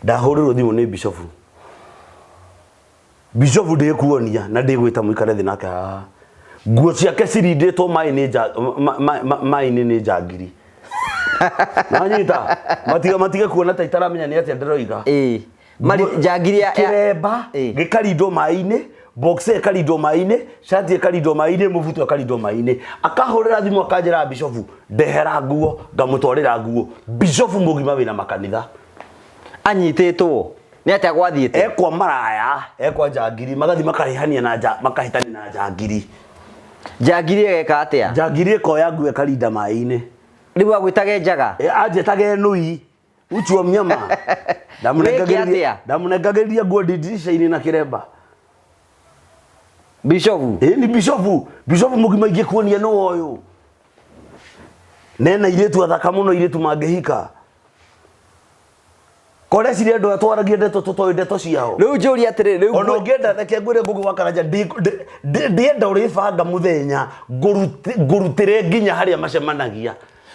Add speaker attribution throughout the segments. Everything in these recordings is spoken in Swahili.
Speaker 1: ndahuriro thimu ni Bishop de kuonia na de gwita muikare thi nake nguo ciake cirinditwo mai ni njangiri nanyita matige kuona ta itaramenya ni atia ndiroiga
Speaker 2: mari njangiri ya
Speaker 1: kiremba gikarindo mai-ini boxe ekarindo mai-ini shati ekarindo mai-ini mubuto ekarindo mai-ini akahurira thimu akanjira Bishop ndehera nguo ngamutwarira nguo Bishop mugima wina makanitha
Speaker 2: anyititwo ni atia gwathiite
Speaker 1: ekwa maraya ekwa njangiri magathi makarihania na makahitani na njangiri
Speaker 2: egeka atia
Speaker 1: njangiri ekoya nguo ekarinda mai-ini
Speaker 2: ribu agwitage njaga
Speaker 1: anjetage nui uchuo mnyama ndamunengageria nguo dirisha-ini na kiremba
Speaker 2: Bishop
Speaker 1: ni Bishop mugima ingekuonia no oyo nena iretu athaka muno iretu mangehika kore cire ndo atwaragie ndeto tutoindeto ciao
Speaker 2: riu njuri atire riu
Speaker 1: ono ngenda reke ngwire ngugu wakaraja ndienda uribanga muthenya ngurutire nginya haria macemanagia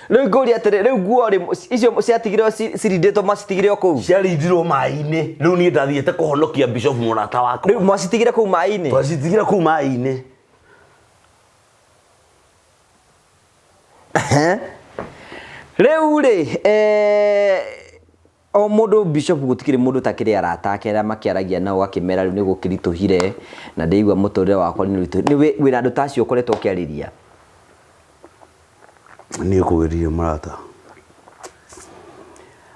Speaker 2: riu nguri atire riu nguo icio ciatigirwo cirinditwo macitigire kuu
Speaker 1: ciarindirwo mai-ini riu ni ndathiete kuhonokia Bishop murata wako
Speaker 2: riu macitigire kuu mai-ini
Speaker 1: twacitigire kuu mai-ini
Speaker 2: riu ri o mundu Bishop gutikire mundu takire arata akera makiaragia nao akimera riu ni gukirituhire na ndeigwa muturire wakwa ni ritu ni wira andu tacio ukoretwo kiariria
Speaker 1: ni kugeria marata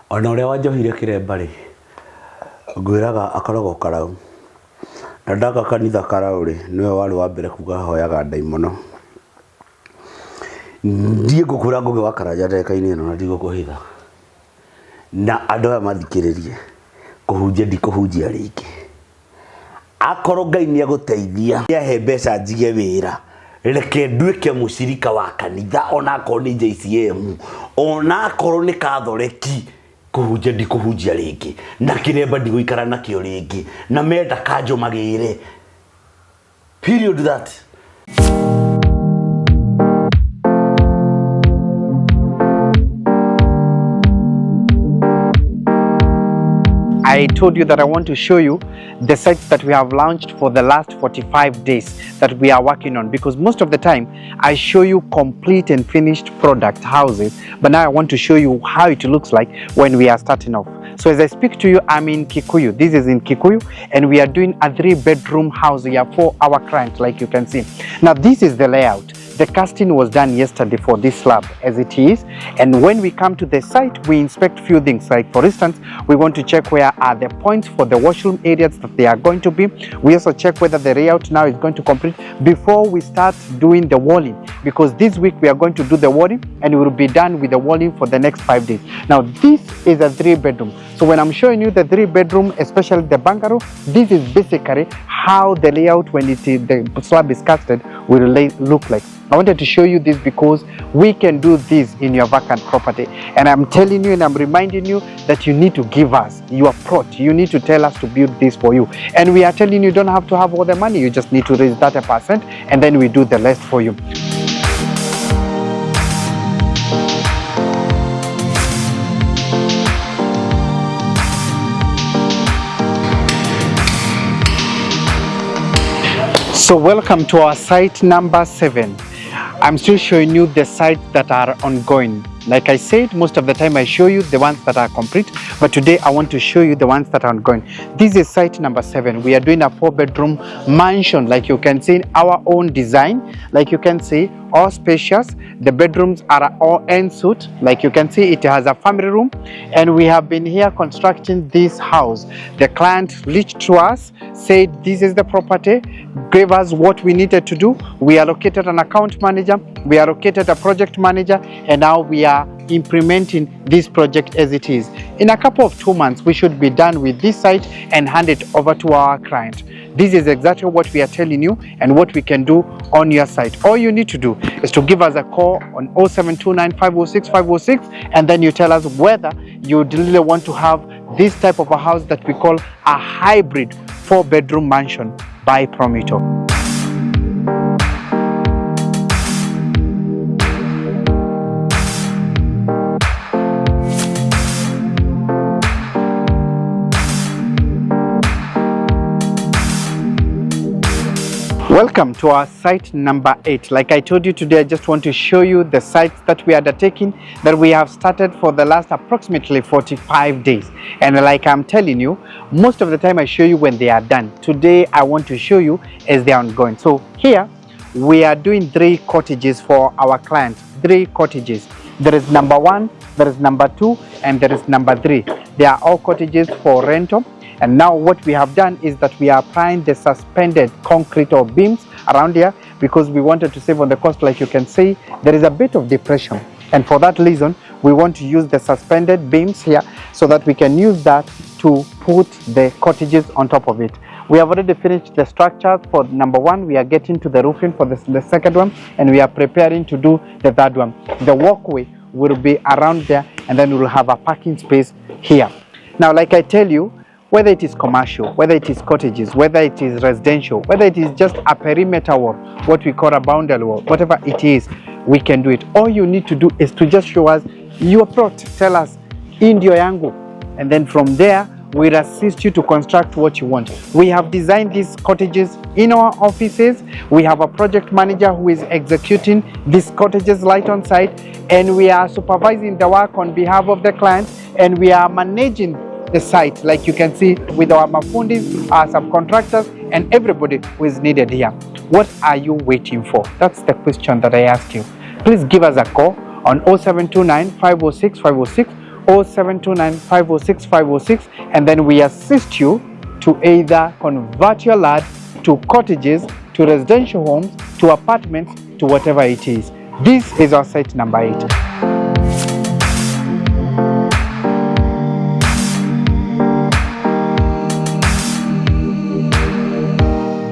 Speaker 1: ona uria wanjohire kiremba ri ngwiraga akoragwo karau na ndaka kanitha karau ri niwe wari wa mbere kuga hoyaga ndaimono ndie ngukura ngugi wakaraja ndeka-ini ino na ndigukuhitha na andu aya mathikiririe kuhunjia ndikuhunjia ringi akorwo Ngai ni aguteithia ahe mbeca njige wira reke nduike mucirika wa kanitha ona akorwo ni JCM ona akorwo ni kathoreki kuhunjia ndikuhunjia ringi na kiremba ndiguikara nakio ringi na menda kanjo magire period that
Speaker 3: I told you that I want to show you the sites that we have launched for the last 45 days that we are working on, because most of the time I show you complete and finished product houses, but now I want to show you how it looks like when we are starting off. So as I speak to you, I'm in Kikuyu. This is in Kikuyu, and we are doing a 3-bedroom house here for our client, like you can see. Now this is the layout. The casting was done yesterday for this slab as it is, and when we come to the site we inspect few things, like for instance we want to check where are the points for the washroom areas that they are going to be. We also check whether the layout now is going to complete before we start doing the walling, because this week we are going to do the walling and we will be done with the walling for the next 5 days. Now this is a 3-bedroom. So when I'm showing you the 3-bedroom, especially the bungalow, this is basically how the layout when the slab is casted will look like. I wanted to show you this because we can do this in your vacant property, and I'm telling you and I'm reminding you that you need to give us your plot. You need to tell us to build this for you, and we are telling you don't have to have all the money, you just need to raise 30% and then we do the rest for you. So welcome to our site number 7. I'm still showing you the sites that are ongoing. Like I said, most of the time I show you the ones that are complete, but today I want to show you the ones that are ongoing. This is site number 7. We are doing a 4-bedroom mansion, like you can see, our own design. Like you can see, all spacious. The bedrooms are all en-suite. Like you can see, it has a family room, and we have been here constructing this house. The client reached to us, said this is the property, gave us what we needed to do. We allocated an account manager, we allocated a project manager, and now we are implementing this project as it is. In a couple of 2 months, we should be done with this site and hand it over to our client. This is exactly what we are telling you and what we can do on your site. All you need to do is to give us a call on 0729 506 506, and then you tell us whether you really want to have this type of a house that we call a hybrid 4-bedroom mansion by Prometo. Welcome to our site number 8. Like I told you today, I just want to show you the sites that we are undertaking, that we have started for the last approximately 45 days. And like I'm telling you, most of the time I show you when they are done. Today I want to show you as they are ongoing. So here we are doing 3 cottages for our clients. 3 cottages. There is number 1, there is number 2, and there is number 3. They are all cottages for rental. And now what we have done is that we are applying the suspended concrete or beams around here because we wanted to save on the cost. Like you can see, there is a bit of depression. And for that reason, we want to use the suspended beams here so that we can use that to put the cottages on top of it. We have already finished the structures for number 1. We are getting to the roofing for the second one, and we are preparing to do the third one. The walkway will be around there, and then we'll have a parking space here. Now, like I tell you, whether it is commercial, whether it is cottages, whether it is residential, whether it is just a perimeter wall, what we call a boundary wall, whatever it is, we can do it. All you need to do is to just show us your plot. Tell us, ndio yangu. And then from there, we'll assist you to construct what you want. We have designed these cottages in our offices. We have a project manager who is executing these cottages right on site, and we are supervising the work on behalf of the client, and we are managing the site, like you can see, with our mafundis, our subcontractors, and everybody who is needed here. What are you waiting for? That's the question that I ask you. Please give us a call on 0729 506 506, 0729 506 506, and then we assist you to either convert your land to cottages, to residential homes, to apartments, to whatever it is. This is our site number 8.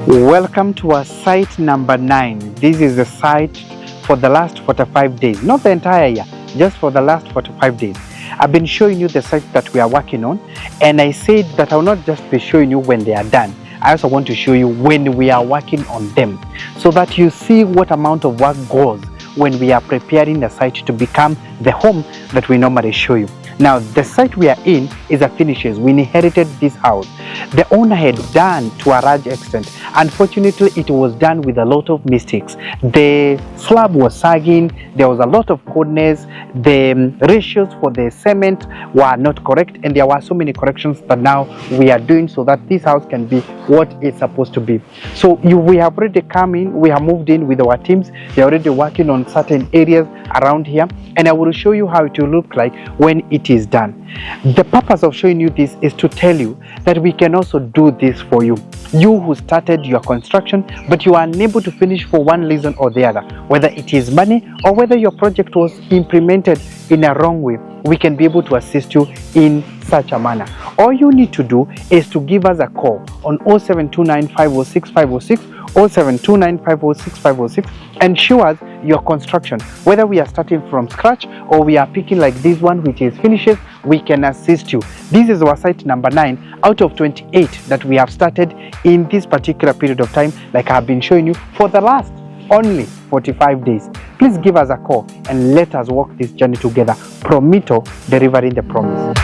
Speaker 3: Welcome to our site number 9. This is the site for the last 45 days, not the entire year, just for the last 45 days. I've been showing you the sites that we are working on, and I said that I will not just be showing you when they are done. I also want to show you when we are working on them, so that you see what amount of work goes when we are preparing the site to become the home that we normally show you. Now, the site we are in is a finishes. We inherited this house. The owner had done to a large extent. Unfortunately, it was done with a lot of mistakes. The slab was sagging. There was a lot of coldness. The ratios for the cement were not correct, and there were so many corrections that now we are doing so that this house can be what it's supposed to be. So we have already come in. We have moved in with our teams. They're already working on certain areas around here, and I will show you how it will look like when it is done. The purpose of showing you this is to tell you that we can also do this for you. You who started your construction, but you are unable to finish for one reason or the other, whether it is money or whether your project was implemented in a wrong way, we can be able to assist you in such a manner. All you need to do is to give us a call on 0729 506 506, 0729 506 506, and show us your construction. Whether we are starting from scratch or we are picking like this one, which is finishes, we can assist you. This is our site number 9 out of 28 that we have started in this particular period of time, like I have been showing you for the last only 45 days. Please give us a call and let us walk this journey together. Promito, delivering the promise.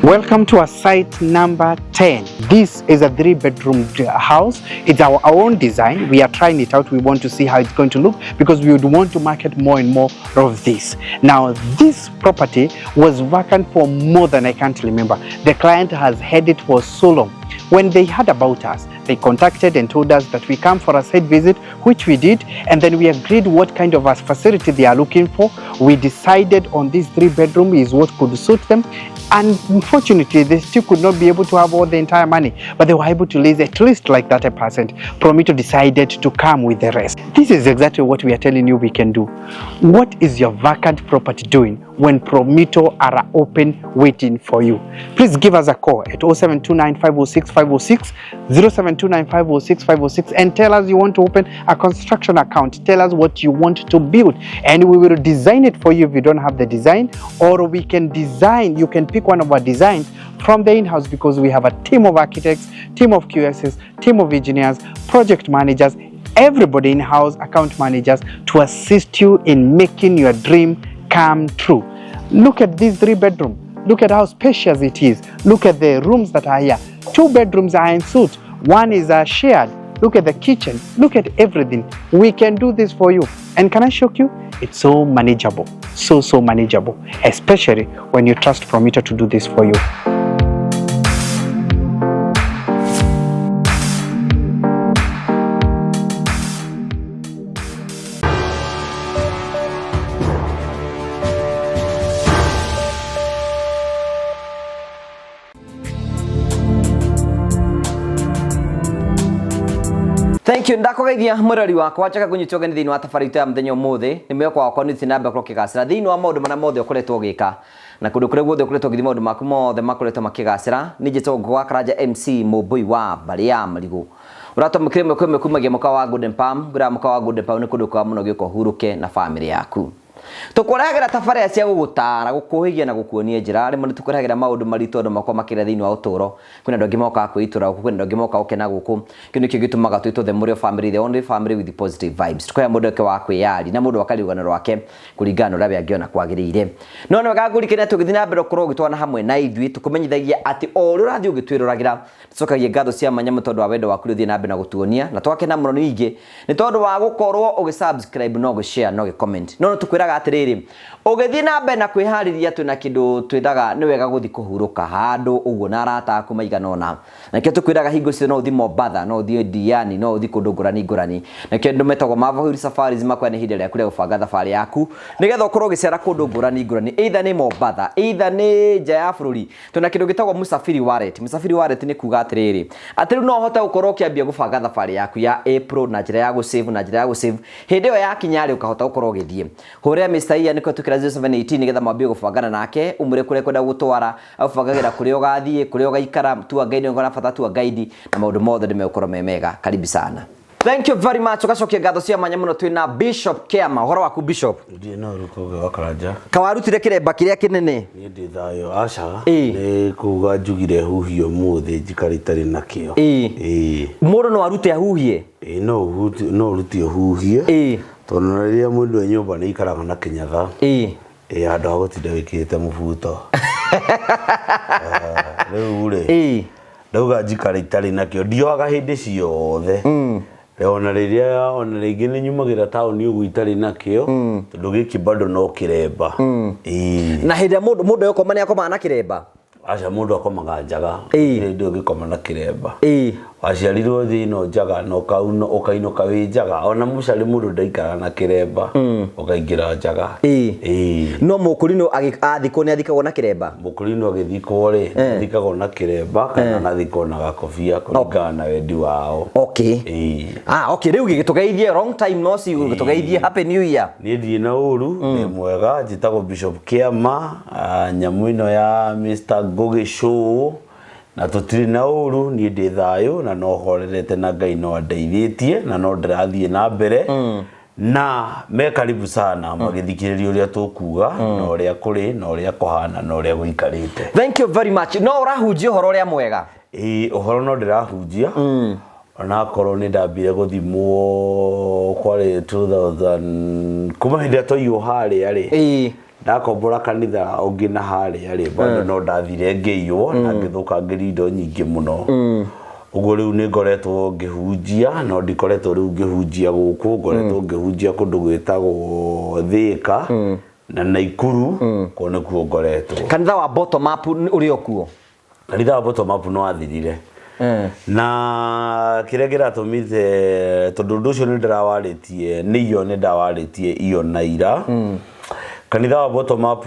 Speaker 3: Welcome to our site number 10. This is a 3-bedroom house. It's our own design. We are trying it out. We want to see how it's going to look because we would want to market more and more of this. Now, this property was vacant for more than I can't remember. The client has had it for so long. When they heard about us, they contacted and told us that we come for a site visit, which we did, and then we agreed what kind of a facility they are looking for. We decided on this 3-bedroom is what could suit them. And unfortunately, they still could not be able to have all the entire money, but they were able to raise at least like 30%. Promito decided to come with the rest. This is exactly what we are telling you we can do. What is your vacant property doing when Promito are open waiting for you? Please give us a call at 0729 506 506, 0729 506 506, and tell us you want to open a construction account. Tell us what you want to build, and we will design it for you if you don't have the design, or we can design. You can pick one of our designs from the in-house because we have a team of architects, team of QSs, team of engineers, project managers, everybody in-house, account managers, to assist you in making your dream come true. Look at this 3-bedroom. Look at how spacious it is. Look at the rooms that are here. 2 bedrooms are en suite. One is shared. Look at the kitchen. Look at everything. We can do this for you. And can I shock you? It's so manageable. So manageable. Especially when you trust Prometer to do this for you.
Speaker 2: Thank you ndakogeithia murari wakwa chaka kunyitoga ni thini wa tafarito ya mthenyo muthe ni mweko wakwa ni tinamba krokigacira thini wa maundu mana mothe ukoretwo gika na kundu kure guothe ukoretwo githi maundu maku mothe makoretwo makigacira ni njito ngwa Karanja MC Mubui wa Baria Marigu uratomukire mwe kumagia muka wa Golden Palm gura muka wa Golden Palm ni kundu kwa muno giko huruke na family yaku tukoragira tafaria cia gugutara gukuhigia na gukuonia njira rimwe ni tukoragira maundu maritu andu makwa makira thini wa uturo kwina ndogi moka kwitura guku kwina ndogi moka ukena guku kindu kigitumaga twito the Murio family, the only family with the positive vibes tukoya mundu ke wa kwiyari na mundu wakarigana rwake kuringana urabe angiona kwagirire no no gagurikene tugithina mbere kuro gitwana hamwe na ithwi tukumenyithagia ati o uri urathi ugitwiruragira tucokagie ngatho cia manyamu tondu wa wendo waku uthi na mbere na gutuonia na twakena muno ningi ni tondu wa gukorwo ugisubscribe no gushare no comment no tukwiraga atiriri ugithi na mbere na kwihariria twina kindu twithaga ni wega guthi kuhuruka handu uguo na arata aku maiganona na kio tukwiraga hingo cio no uthi Mombasa no uthi Diani no uthi kundu ngurani na kio ndu metagwo Mavahuri Safaris makwa ni hinde rĩaku rĩa gũbanga thabarĩ yaku nigetha ukorwo gicera kundu ngurani either ni Mombasa either ni nja ya bũrũri twina kindu gitagwo Musafiri Wallet ni kuga atiriri ati riu no hota gukorwo kiambia gũbanga thabarĩ yaku ya April na njira ya gũsave hindi yo yakinya ri ukahota gukorwo githie huria Mr. Ian niko tukira 0718 nigetha mwambie gũbangana nake umure kure kwenda gutwara abubangagira kuria ugathie kuria ugaikara tua guide ngona bata tua guide na maundu mothe nimekoro memega karibu sana. Thank you very much. Ugacokia ngatho cia manya muno twina Bishop Kiama horo waku Bishop
Speaker 1: ndie no ruko wa Karanja
Speaker 2: kawarutire kiremba kiria kinene
Speaker 1: ni ndi thayo aca ni kuga njugire huhio muthi njikaritari nakio
Speaker 2: mundu no arute ahuhie
Speaker 1: no ruti huhie tondu riria mundu nyumba ni ikaraga na kinyaga andu agutinda wikirite mubuto riu ri ndauga njikaritari nakio ndioaga hindi ciothe ona rĩngĩ nĩ nyumagira tauni ugu itari nakio tondu giki bado no kiremba
Speaker 2: na hĩndĩ mũndũ yokoma nĩ akoma na kiremba
Speaker 1: aca mundu akomaga njaga ndio gikoma na kiremba waciarirwo thino njaga no kauno ukainuka wi njaga ona mucari mundu ndaikara na kiremba ukaingira njaga
Speaker 2: no mukurino athikwo ni athikagwo na kiremba
Speaker 1: mukurino agithikwo ri athikagwo na kiremba kana nathikwo na gakobia kuringana na wendi wao
Speaker 2: okay riu gigitugeithie long time no si gigitugeithie happy new year
Speaker 1: ni ndi na uru ni mwega njitagwo Bishop Kiama nyamu ino ya Mr. Goge Show na tutiri na uru ni ndi thayo na no horerete na Ngai no ndeithĩtie na no ndirathie na mbere na me karibu sana magithikiriria uria tukuga na uria kuri na uria kuhana na uria guikarite.
Speaker 2: Thank you very much. No urahunjia uhoro uria mwega
Speaker 1: uhoro no ndirahunjia ona korwo ni ndambire guthimwo kwari 2000 kuma hindi atoiyo hari ari ndakombora kanitha ungi na hari ari bado no ndathire ngiyo na ngithuka ngirindo nyingi muno ugo riu ni ngoretwo ngihunjia no ndikoretwo riu ngihunjia guku ngoretwo ngihunjia kundu gwitagwo Thika na Naikuru kone kuo ngoretwo
Speaker 2: kanitha wa bottom up uri okuo
Speaker 1: kanitha wa bottom up no athirire na kire giratumite tondu ndu ucio ni ndirawaritie ni iyo ni ndawaritie iyo na ira kanitha wa bottom up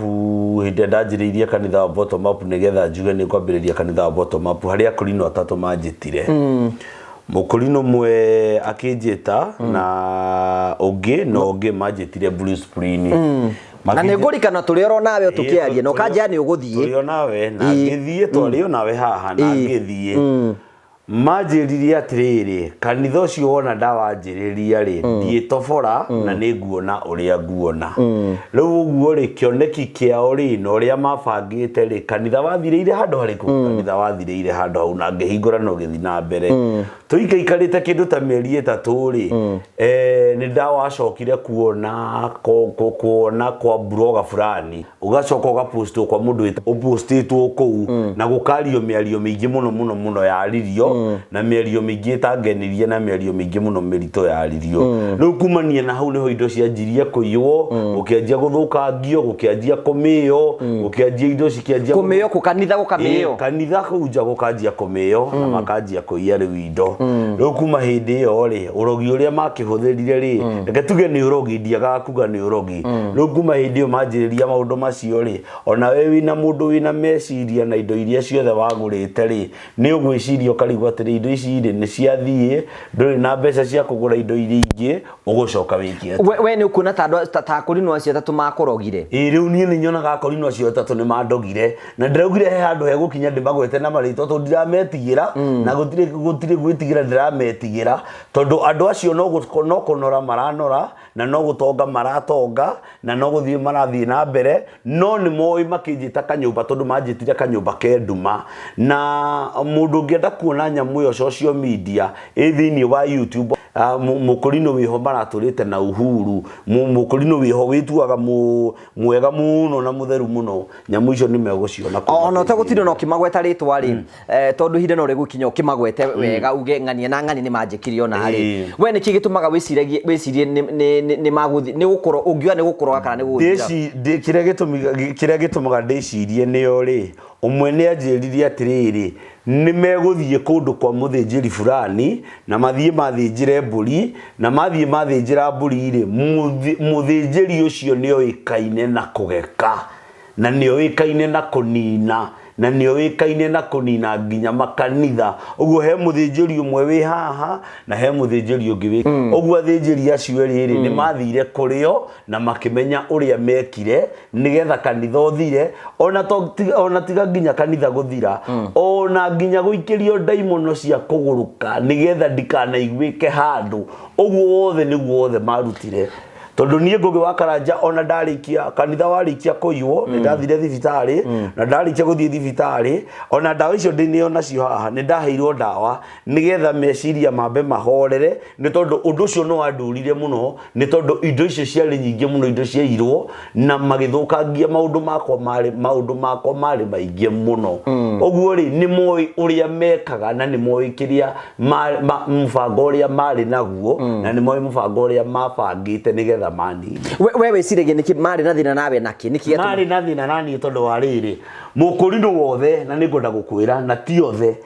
Speaker 1: hindi ndanjiriirie kanitha wa bottom up nigetha njuge ni kwambiriria kanitha wa bottom up haria akurino atatu manjitire mukurino mwe akinjita na ungi manjitire Bruce Spring
Speaker 2: na nä ngå rikana tå rä oro nawe å tå kä aria na å kanjia nä å gå thiä
Speaker 1: tå rä o nawe na ngä thiä twarä o nawe haha na ngä thiä manjĩririe atĩrĩrĩ kanitha ũcio wona ndawanjĩrĩria rĩ ndiĩtobora na nĩ nguona ũrĩa nguona rĩu ũguo rĩ kĩoneki kĩao rĩ na ũrĩa mabangĩte rĩ kanitha wathirĩire handũ harĩkũ kanitha wathirĩire handũ hau na ngĩhingũra no gĩthi na mbere tũikaikarĩte kĩndũ ta mĩeri 3 rĩ nĩ ndawacokire kuona kwa blogger fulani ugacoka ũgapostwo kwa mũndũ ũpostĩtwo kũu na gũkario mĩario mĩingĩ mũno yaririo na mĩario mĩingĩ tangenirie na mĩario mĩingĩ mũno mĩritũ yaririo rĩu kumania na hau nĩho indo cianjirie kũiywo ũkĩanjia gũthũkangio ũkĩanjia kũmĩyo ũkĩanjia indo cikĩanjia
Speaker 2: kũmĩyo kanitha gũkamĩyo
Speaker 1: kanitha kũu nja gũkanjia kũmĩyo na makanjia kũiya rĩu indo rĩu kuma hĩndĩ ĩyo rĩ ũrogi ũrĩa makĩhũthĩrire rĩ reke tuge nĩ ũrogi ndiagaga kuga nĩ ũrogi rĩu kuma hĩndĩ ĩyo manjĩrĩria maũndũ macio rĩ ona we wĩna mũndũ wĩna meciria na indo iria ciothe wagũrĩte rĩ nĩ ũgwĩciria ũkarigwo atĩrĩ indo ici rĩ nĩ ciathiĩ ndũrĩ na mbeca cia kũgũra indo iria ingĩ ũgũcoka wĩkie
Speaker 2: we nĩ ũkuona ta akũrinwo acio 3 makũrogire
Speaker 1: rĩu niĩ nĩ nyonaga akũrinwo acio 3 nĩ mandogire na ndĩraugire he handũ hegũkinya ndĩmagwete na marĩtwa tondũ ndirametigĩra na gũtirĩ gwĩtigĩra ndĩrametigĩra tondũ andũ acio no kũnora maranora na no gũtonga maratonga na no gũthiĩ marathiĩ na mbere no nĩ moĩ makĩnjĩta kanyũmba tondũ manjĩtire kanyũmba kenduma na mũndũ ũngĩenda kuona nyamũ ĩyo social media thĩinĩ wa YouTube mũkũrinũ wĩho maratũrĩte na Uhuru mũkũrinũ wĩho wĩtuaga mwega mũno na mũtheru mũno nyamũ icio nĩ megũciona
Speaker 2: ona ũtagũtinda no kĩmagweta rĩtwa rĩ tondũ hinde no rĩgũkinya ũkĩmagwete wega uge ng'ania na ng'ani nĩ manjĩkirio na rĩ we nĩ kĩ gĩtũmaga wĩcirie nĩ magũthi nĩ gũkorwo ũngiuga nĩ gũkorwo kana nĩ gũthira
Speaker 1: kĩrĩa gĩtũmaga ndĩcirie nĩyo rĩ ũmwe nĩ anjĩririe atĩrĩrĩ nĩ megũthiĩ kũndũ kwa mũthĩnjĩri fulani na mathiĩ mathĩnjĩre mbũri na mathiĩ mathĩnjĩra mbũri rĩ mũthĩnjĩri ũcio nĩ oĩkaine na kũgeka na nĩ oĩkaine na kũnina na nĩ oĩkaine na kũnina nginya makanitha ũguo he mũthĩnjĩri ũmwe wĩ haha na he mũthĩnjĩri ũngĩ wĩ ũguo athĩnjĩri acio rĩrĩ nĩ mathire kũrĩo na makĩmenya ũrĩa mekire nĩgetha kanitha ũthire ona tiga nginya kanitha gũthira ona nginya gũikĩrio ndaimono cia kũgũrũka nĩgetha ndikanaiguĩke handũ ũguo wothe nĩguo wothe marutire tondũ niĩ Ngũgĩ wa Karanja ona ndarĩkia kanitha warĩkia kũiywo nĩ ndathire thibitarĩ na ndarĩkia gũthiĩ thibitarĩ ona ndawa icio ndĩnĩo nacio haha nĩ ndaheirwo ndawa nĩgetha meciria mambe mahorere nĩ tondũ ũndũ ũcio no wandũrire mũno nĩ tondũ indo icio ciarĩ nyingĩ mũno indo ciairwo na magĩthũkangia maũndũ makwa marĩ maingĩ mũno ũguo rĩ nĩ moĩ ũrĩa mekaga na nĩ moĩ kĩrĩa mũbango ũrĩa marĩ naguo na nĩ moĩ mũbango ũrĩa mabangĩte nĩgetha mani
Speaker 2: we wĩciragia nĩkĩ marĩ na thĩna nawe nake nĩkĩ
Speaker 1: marĩ na thĩna naniĩ tondũ wa rĩrĩ mũkũrinũ wothe na nĩngwenda gũkwĩra na ti othe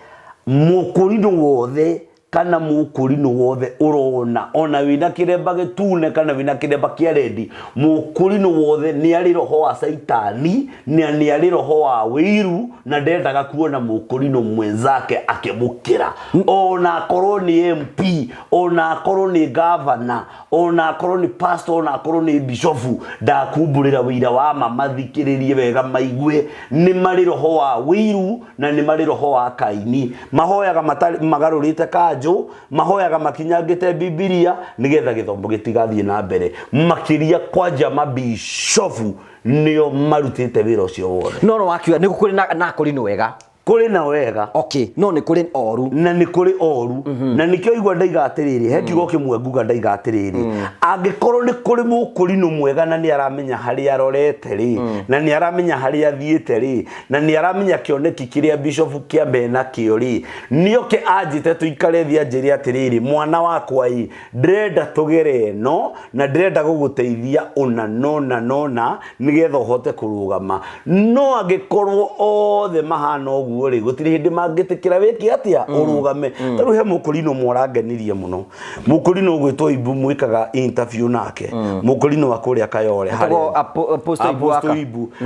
Speaker 1: mũkũrinũ wothe kana mũkũrinũ wothe ũrona ona wĩna kĩremba gĩtune kana wĩna kĩremba kĩa rendi mũkũrinũ wothe nĩ arĩ roho wa Saitani na nĩ arĩ roho wa wĩiru na ndendaga kuona mũkũrinũ mwenzake akĩmũkĩra ona akorwo nĩ MP ona akorwo nĩ governor ona akorwo nĩ pastor ona akorwo nĩ bishop ndakumbũrĩra wĩira wa mathikĩrĩrie wega maigue nĩ marĩ roho wa wĩiru na nĩ marĩ roho wa Kaini mahoyaga magarũrĩte kanjũ mahoyaga makinyangĩte Biblia nĩgetha gĩthomo gĩtigathiĩ na mbere makĩria kwanja mabishofu nĩo marutĩte wĩra ũcio wothe
Speaker 2: no wakiuga nĩ kũrĩ na kũrinũ wega
Speaker 1: kũrĩ na wega
Speaker 2: okay no nĩ kũrĩ oru
Speaker 1: na nĩ kũrĩ oru na nĩkĩo igua ndaiga atĩrĩrĩ he kiugo kĩmwe nguga ndaiga atĩrĩrĩ angĩkorwo nĩ kũrĩ mũkũrinũ mwega na nĩ aramenya harĩa arorete rĩ na nĩ aramenya harĩa athiĩte rĩ na nĩ aramenya kĩoneki kĩrĩa bishop kĩambe nakĩo rĩ nĩoke anjĩte tũikare thĩ anjĩre atĩrĩrĩ mwana wakwa ĩ ndĩrenda tũgere no na ndĩrenda gũgũteithia nona nĩgetha ũhote kũrũgama no angĩkorwo othe mahana ũguo rĩ gũtirĩ hĩndĩ mangĩtĩkĩra wĩke atĩa ũrũgame tarũ he mũkũrinũ mwarangenirie mũno mũkũrinũ ũgwĩtwo Ibu mwĩkaga interview nake mũkũrinũ wa kũrĩa Kayole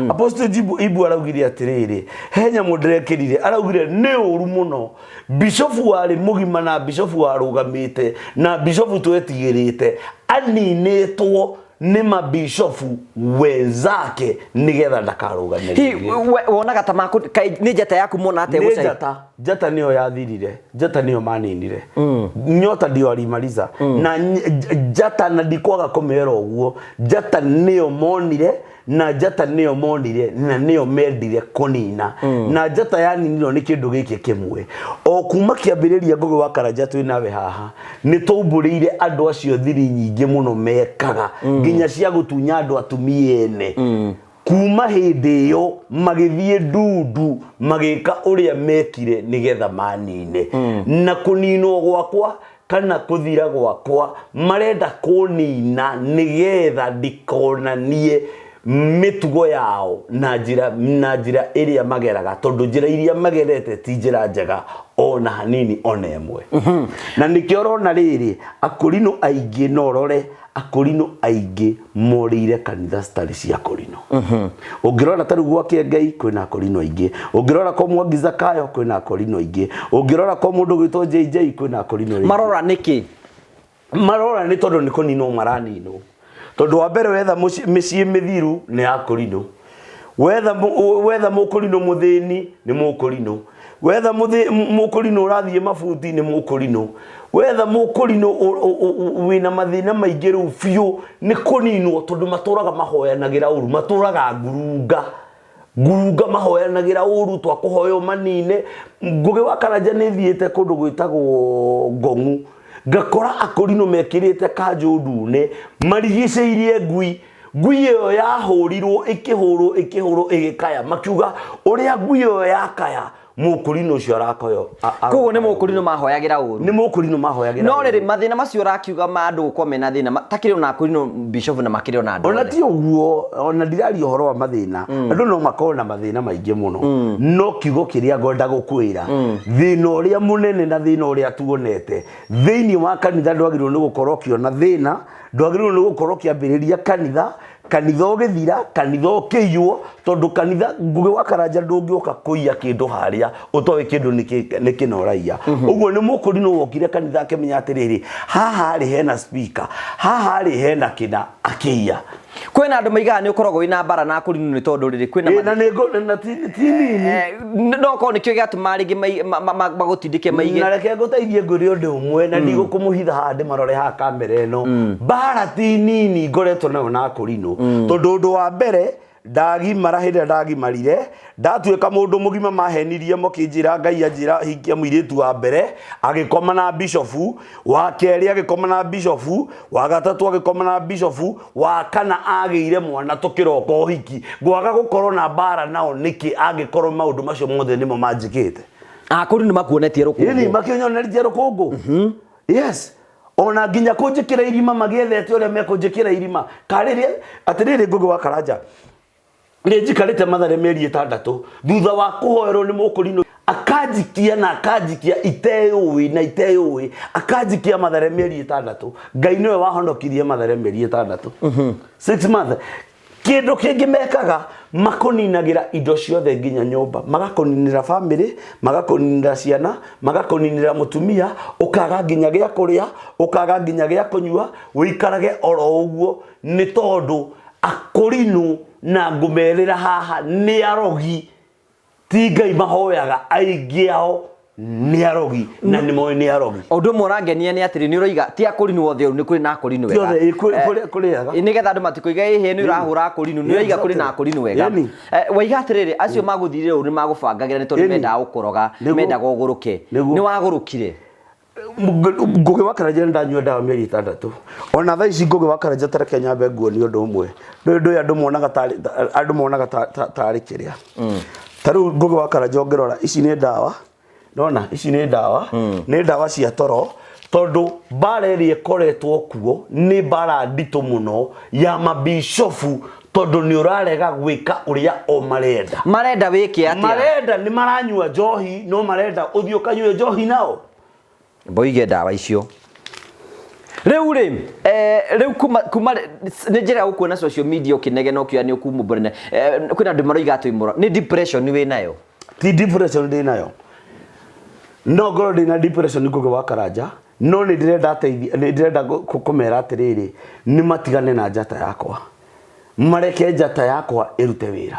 Speaker 1: Apostle Ibu araugire atĩrĩrĩ he nyamũ ndĩrekĩrire araugire nĩ ũru mũno bishop warĩ mũgima na bishop warũgamĩte na bishop twetigĩrĩte aninĩtwo nĩ mabishofu wenzake nigetha ndakarũganĩrĩre.
Speaker 2: Wonaga ta maku nĩ njata yaku mona ate
Speaker 1: gũcai. Njata nĩyo yathirire, njata nĩyo maninire. Nyota ndio alimaliza. Na njata na ndikwaga kũmera ũguo, njata nĩyo monire na njata nĩyo monire na nĩyo mendire kũnina. Na njata yaninirwo nĩ kĩndũ gĩkĩ kĩmwe. O kuma kĩambĩrĩria Ngũgĩ wa Karanja twĩ nawe haha nĩ tũmbũrĩire andũ acio thiri nyingĩ mũno mekaga nginya cia gũtunya andũ atumia ene. Kuma hĩndĩ ĩyo magĩthiĩ ndundu magĩka ũrĩa mekire nigetha manine. Na kũninwo gwakwa kana kuthira gwakwa marenda kũnina nigetha ndikonanie mitugo yao na njira iria mageraga, tondu njira iria magerete ti njira njega ona hanini ona emwe. Na nikio urona riri akurino aingi norore akurino aingi morire kanitha stari cia akurino. Ungirora taru gwa Kĩengai kwina akurino aingi, ungirora kwa Mwangi Zakayo kwina akurino aingi, ungirora kwa mundu gwitwo JJ kwina akurino aingi. Marora niki? Marora ni tondu ni kunino maranino. Tondu wa mbere wetha mĩciĩ mĩthiru nĩ akurino, wetha mũkurino muthĩni nĩ mũkurino, wetha mũkurino ũrathiĩ mabuti nĩ mũkurino, wetha mũkurino wĩna mathĩna maingĩ rĩu biũ nĩ kũninwo tondu matũraga mahoyanagĩra ũru, matũraga ngurunga mahoyanagĩra ũru twa kũhoywo manine. Ngũgĩ wa Karanja nĩ thiĩte kũndũ gwĩtagwo Ngong'u ngakora akurino mekirite kanju ndune marigicĩirie ngui ĩyo yahũrirwo ikihurwo igikaya makiuga uria ngui ĩyo yakaya mũkurino ucio arakoyo. Koguo nĩ mũkurino mahoyagira ũru, nĩ mũkurino mahoyagira. No rĩrĩ mathĩna macio rakiuga ma andũ gũkorwo na thĩna takĩrĩ na akurino bishop na makĩrĩ na andũ. Ona ti ũguo, ona ndiraria ũhoro wa mathĩna, andũ no makorwo na mathĩna maingĩ mũno, no kiugo kĩrĩa ngwenda gũkwĩra thĩna ũrĩa mũnene na thĩna ũrĩa tuonete thĩinĩ wa kanitha ndwagĩrĩirwo nĩ gũkorwo kĩona thĩna, ndwagĩrĩirwo nĩ gũkorwo kĩambĩrĩria kanitha ũgĩthira, kanitha ũkĩiywo, tondu kanitha Ngũgĩ wa Karanja ndũngĩũka kũiya kĩndũ harĩa ũtoĩ kĩndũ nĩ kĩnoraia. Ũguo nĩ mũkurino wokire kanitha akĩmenya atĩrĩrĩ, haha harĩ hena speaker, haha harĩ hena kĩna akĩiya. Kwĩna andũ maigaga nĩ ũkoragwo wĩna bara na akurino nĩ tondu rĩrĩ kwĩna na ti nini no ko nĩkĩo gĩatũma rĩngĩ magũtindĩke maige. Na reke ngũteithie ngũrĩ ũndũ ũmwe na ndigũkũmũhitha haha ndĩmarore haha kamera ĩno. Bara ti nini ngoretwo nayo na akurino tondu ũndũ wa mbere ndagimara hĩndĩ ndagimarire ndatuĩka mũndũ mũgima mahenirie mũkĩnjĩra Ngai anjĩra hikia mũirĩtu wa mbere agĩkoma na bishofu, wa kerĩ agĩkoma na bishofu, wa gatatũ agĩkoma na bishofu, wa kana agĩire mwana tũkĩroka ũhiki. Ngwaga gũkorwo na bara nao nĩkĩ angĩkorwo maũndũ macio mothe nĩmo manjĩkĩte. Akurino nĩ makuonetie rũkũngũ. Ĩni makĩonyonetie rũkũngũ. Yes. Ona nginya kũnjĩkĩra irima magĩethete ũrĩa mekũnjĩkĩra irima. Karĩrĩ atĩrĩrĩ Ngũgĩ wa Karanja nĩnjikarĩte Mathare mĩeri 6 thutha wa kũhoerwo nĩ mũkurino akanjikia na akanjikia iteyũĩ akanjikia Mathare mĩeri 6. Ngai nĩwe wahonokirie Mathare mĩeri 6. 6 months. Kĩndũ kĩngĩ mekaga makũninagĩra indo ciothe nginya nyũmba, magakũninĩra family, magakũninĩra ciana, magakũninĩra mũtumia, ũkaga nginya gĩa kũrĩa, ũkaga nginya gĩa kũnyua, wĩikarage oro ũguo nĩ tondu akurino na ngũmerĩra haha nĩ arogi, ti Ngai mahoyaga, aingĩ ao nĩ arogi na nĩ moĩ nĩ arogi. Ũndũ ũmwe ũrangenia nĩ atĩrĩ nĩ ũroiga ti akurino othe nĩ kũrĩ na akurino wega. Kũrĩaga nĩgetha andũ matikũiga ĩhĩ nĩ ũrahũra akurino, nĩ ũroiga kũrĩ na akurino wega. Waiga atĩrĩrĩ acio magũthirire ũũ nĩ magũbangagĩra nĩ tondũ mendaga gũkoroga, mendaga ũgũrũke. Nĩ wagũrũkire? Ngũgĩ wa Karanja ndanyua ndawa mĩeri 6. Ona thaa ici Ngũgĩ wa Karanja tareke nyambe nguo nĩ ũndũ ũmwe. Ndũĩ andũ monaga tarĩ kĩrĩa. Tarĩu Ngũgĩ wa Karanja ũngĩrora ici nĩ ndawa. Nona ici nĩ ndawa, nĩ ndawa cia toro tondu bara ĩrĩa ĩkoretwo kuo nĩ bara nditũ mũno ya mabishofu tondu nĩ ũrarega gwĩka ũrĩa o marenda. Marenda wĩke atĩa? Marenda nĩ maranyua njohi no marenda ũthiĩ ũkanyue njohi nao. Boige ndawa icio. Rĩu kuma nĩ njĩra gũkuona social media ũkĩnegena ũkĩoya nĩ ũkumumbũrene. Kwĩna andũ maroiga atĩ nĩ depression wĩ nayo. Ti depression ndĩ nayo. No ngorwo ndĩ na depression Ngũgĩ wa Karanja no nĩ ndĩrenda ateithia, nĩ ndĩrenda kũmera atĩrĩrĩ nĩ matigane na njata yakwa, mareke njata yakwa ĩrute wĩra,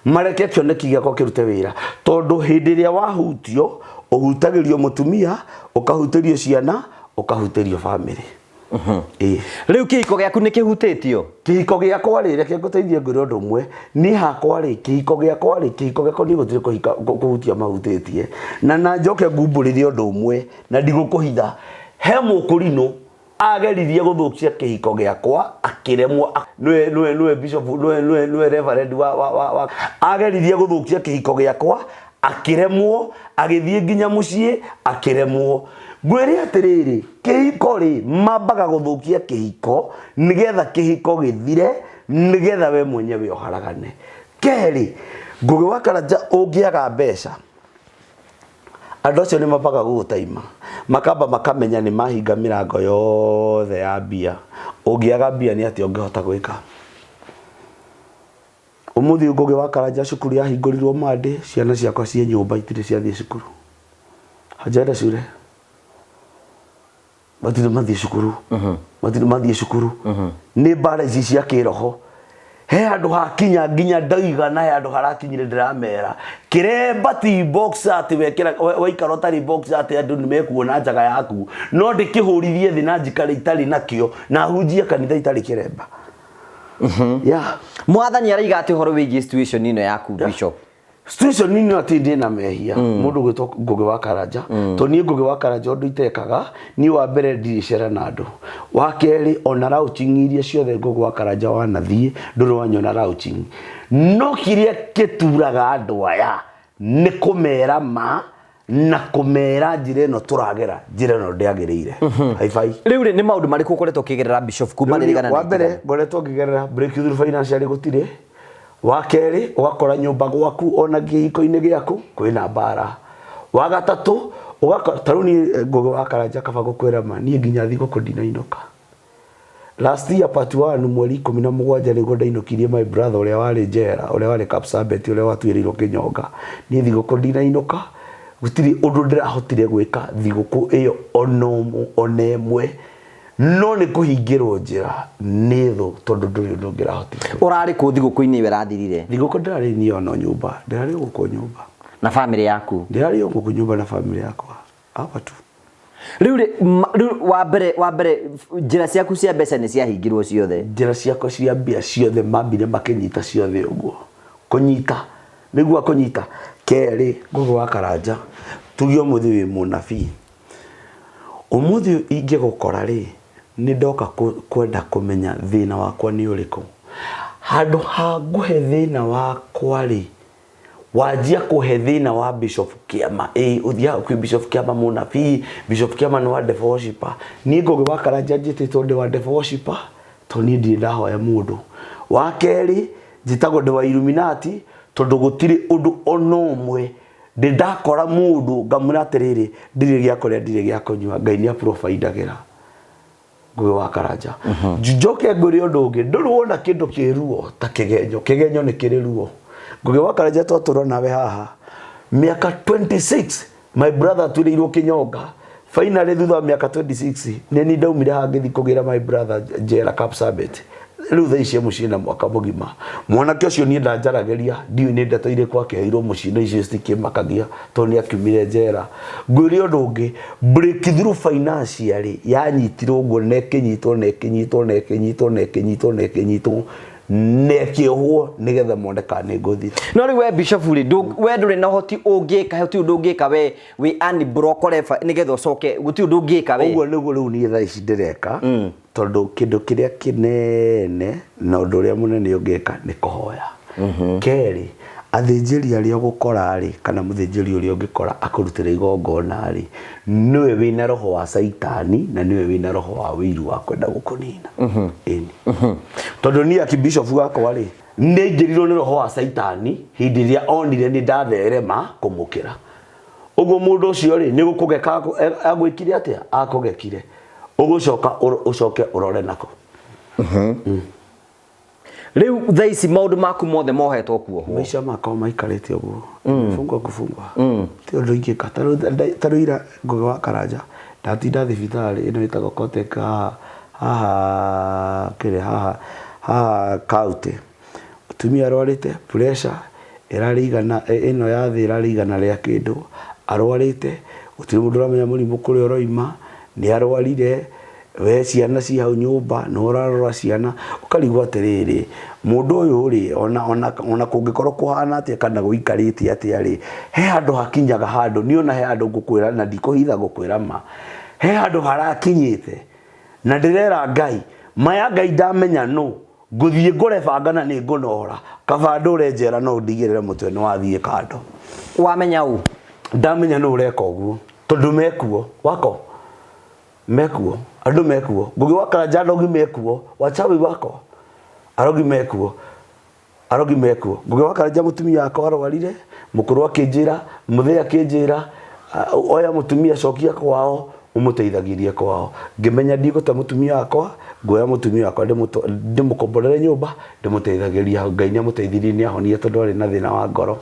Speaker 1: mareke kĩoneki gĩakwa kĩrute wĩra, tondũ hĩndĩ ĩrĩa wahutio ũhutagĩrio mũtumia, ũkahutĩrio ciana, ũkahutĩrio family.
Speaker 2: Rĩu kĩhiko gĩaku nĩ kĩhutĩtio? Kĩhiko
Speaker 1: gĩakwa rĩ, reke ngũteithie ngwĩre ũndũ ũmwe, niĩ hakwa rĩ, kĩhiko gĩakwa niĩ gũtirĩ kũhutia mahutĩtie, na njoke ngumbũrĩre ũndũ ũmwe na ndigũkũhitha. He mũkũrinũ ageririe gũthũkia kĩhiko gĩakwa akĩremwo, nĩwe bishop, nĩwe reverend wa ageririe gũthũkia kĩhiko gĩakwa akĩremwo, agĩthiĩ nginya mũciĩ akĩremwo. Ngwĩre atĩrĩrĩ, kĩhiko rĩ mambaga gũthũkia kĩhiko nĩgetha kĩhiko gĩthire, nĩgetha we mwenyewe ũharagane. Kerĩ, Ngũgĩ wa Karanja ũngĩaga mbeca, andũ acio nĩ mambaga gũgũtaima, makamba makamenya nĩ mahinga mĩrango yothe ya mbia. Ũngĩaga mbia nĩ atĩ ũngĩhota gwĩka. Ũmũthĩ Ngũgĩ wa Karanja cukuru yahingũrirwo Monday, ciana ciakwa ciĩ nyũmba itirĩ ciathiĩ cukuru. Hajaenda shule. Matirĩ mathiĩ cukuru. Matirĩ mathiĩ cukuru. Nĩ mbara ici cia kĩroho. He andũ hakinya nginya ndaigana, he andũ harakinyire ndĩramera. Kĩremba ti boxer atĩ wekĩra waikara ũtarĩ boxer atĩ andũ nĩmekuona njaga yaku. No ndĩkĩhũrithie thĩ na njikara itarĩ nakĩo na hunjie kanitha itarĩ kĩremba.
Speaker 2: Mwathani araiga atĩ ũhoro wĩgiĩ situation ino yaku bishop?
Speaker 1: Situation ino atĩ ndĩna mehia, mũndũ gwĩtwo Ngũgĩ wa Karanja, to niĩ Ngũgĩ wa Karanja ũndũ itekaga, niĩ wa mbere ndiricera na andũ. Wa kerĩ, ona routing iria ciothe Ngũgĩ wa Karanja wanathiĩ ndũrĩ wanyona routing. No kĩrĩa gĩturaga andũ aya nĩ kũmera ma na kũmera njĩra ĩno tũragera, njĩra ĩno ndĩagĩrĩire. Haibai.
Speaker 2: Rĩu nĩ maũndũ marĩkũ ũkoretwo ũkĩgerera bishop kuma rĩrĩgana?
Speaker 1: Wa mbere ngoretwo ngĩgerera breakthrough financial gũtirĩ. Wa kerĩ, ũgakora nyũmba gwaku ona kĩhiko-inĩ gĩaku kwĩna mbara. Wa gatatũ, ũgakora tarĩu niĩ Ngũgĩ wa Karanja kaba gũkwĩra ma niĩ nginya thigũkũ ndinainũka. Last year part 1 mweri 17 nĩguo ndainũkirie my brother ũrĩa warĩ njera, ũrĩa warĩ Kapsabet, ũrĩa watuĩrĩirwo Kĩnyonga. Niĩ thigũkũ ndinainũka, gũtirĩ ũndũ ndĩrahotire gwĩka thigũkũ ĩyo ona ĩmwe. No nĩ kũhingĩrwo njĩra nĩ thũ tondũ ndũrĩ ũndũ ũngĩrahotire.
Speaker 2: Ũrarĩ kũ thigũkũ-inĩ iwe rathirire?
Speaker 1: Thigũkũ ndĩrarĩ niĩ ona nyũmba, ndĩrarĩ gũkũ nyũmba.
Speaker 2: Na family yaku?
Speaker 1: Ndĩrarĩ gũkũ nyũmba na family yakwa. Hapa tu.
Speaker 2: Rĩu wa mbere njĩra ciaku cia mbeca nĩ ciahingirwo ciothe?
Speaker 1: Njĩra ciakwa cia mbia ciothe mambire makĩnyita ciothe ũguo. Kũnyita nĩguo kũnyita. Kerĩ, Ngũgĩ wa Karanja tuge ũmũthĩ wĩ mũnabii. Ũmũthĩ ingĩgũkora rĩ, nĩ ndoka kwenda kũmenya thĩna wakwa nĩ ũrĩkũ. Handũ ha ngũhe thĩna wakwa rĩ, wanjia kũhe thĩna wa Bishop Kĩama. Ũthiaga kwĩ Bishop Kĩama mũnabii, Bishop Kĩama nĩ wa devil worshipper. Niĩ Ngũgĩ wa Karanja njĩtĩtwo ndĩ wa devil worshipper, to niĩ ndirĩ ndahoya mũndũ. Wa kerĩ, njĩtagwo ndĩ wa Illuminati, tondũ gũtirĩ ũndũ ona ũmwe ndakora mũndũ ngamwĩra atĩrĩrĩ ndirĩ gĩa kũrĩa ndirĩ gĩa kũnyua, Ngai nĩ aprovide-agĩra. Ngũgĩ wa Karanja. Njoke ngwĩre ũndũ ũngĩ, ndũrĩ wona kĩndũ kĩruo ta kĩgenyo. Kĩgenyo nĩ kĩrĩ ruo. Ngũgĩ wa Karanja twatũra nawe haha mĩaka 26 my brother atuĩrĩirwo Kĩnyonga. Finally thutha wa mĩaka 26 nĩ niĩ ndaumire haha ngĩthiĩ kũgĩra my brother njera Kapsabet. Rĩu thaa ici mũciĩ na mwaka mũgima. Mwanake ũcio niĩ ndanjarageria, ndiũĩ nĩ ndeto irĩkũ akĩheirwo mũciĩ na icio citikĩmakagia to nĩ akiumire njera. Ngwĩre ũndũ ũngĩ, breakthrough financial yanyitirwo ũguo na ĩkĩnyitwo na ĩkĩnyitwo na ĩkĩnyitwo na ĩkĩnyitwo na ĩkĩnyitwo nekĩohwo nĩgetha mone kana nĩ ngũthira. No
Speaker 2: rĩu we Bishop we ndũrĩ na ũhoti ũngĩka, gũtirĩ ũndũ ũngĩka we unblock nĩgetha ũcoke, gũtirĩ ũndũ ũngĩka we.
Speaker 1: Ũguo nĩguo rĩu niĩ thaa ici ndĩreka, tondũ kĩndũ kĩrĩa kĩnene na ũndũ ũrĩa mũnene ũngĩka nĩ kũhoya. Kerĩ, athĩnjĩri arĩa ũgũkora rĩ kana mũthĩnjĩri ũrĩa ũngĩkora akũrutĩra igongona rĩ, nĩwe wĩna roho wa Saitani na nĩwe wĩna roho wa wĩiru wa kwenda gũkũnina. Tondũ niĩ akibishop wakwa rĩ, nĩ aingĩrirwo nĩ roho wa Saitani hĩndĩ ĩrĩa onire nĩ ndatherema kũmũkĩra. Ũguo mũndũ ũcio rĩ nĩ gũkũgeka agwĩkire atĩa? Akũgekire. Ũgũcoka ũcoke ũrore nako.
Speaker 2: Rĩu thaa ici maũndũ maku mothe mohetwo kuohwo?
Speaker 1: Maica makwa maikarĩte ũguo. Kufungwa. Ti ũndũ ingĩka. Tarĩu ira Ngũgĩ wa Karanja ndatinda thibitari ino itagwo Koteka haha county tumia arwarite pressure irarigana ino ya thi irarigana ria kindu arwarite utiri mundu uramenya murimu kuri oroima ni arwarire we ciana ci hau nyumba no urarora ciana ukarigwa atiriri mundu uyu ri ona kungikorwo kuhana atia kana guikarite atia ri he handu hakinyaga handu ni ona he handu ngukwira na ndikuhitha ngukwira ma he handu harakinyite na ndirera Ngai maya Ngai ndamenya no nguthie ngurebangana ni ngunora kaba ndure njera no ndigirire mutwe ni wathie kando
Speaker 2: wamenya u
Speaker 1: ndamenya no ureka uguo tondu mekuo wako mekuo andu mekuo ngugi wa Karanja ndogi mekuo wachawi wako arogi mekuo ngugi wa Karanja mutumia wako arwarire mukuru akinjira muthia akinjira oya mutumia cokia kwao umuteithagirie kwao ngimenya ndiguta mutumia wakwa ngoya mutumia wakwa ndimukomborere nyumba ndimuteithagiria Ngai ni amuteithirie ni ahonie tondu ari na thina wa ngoro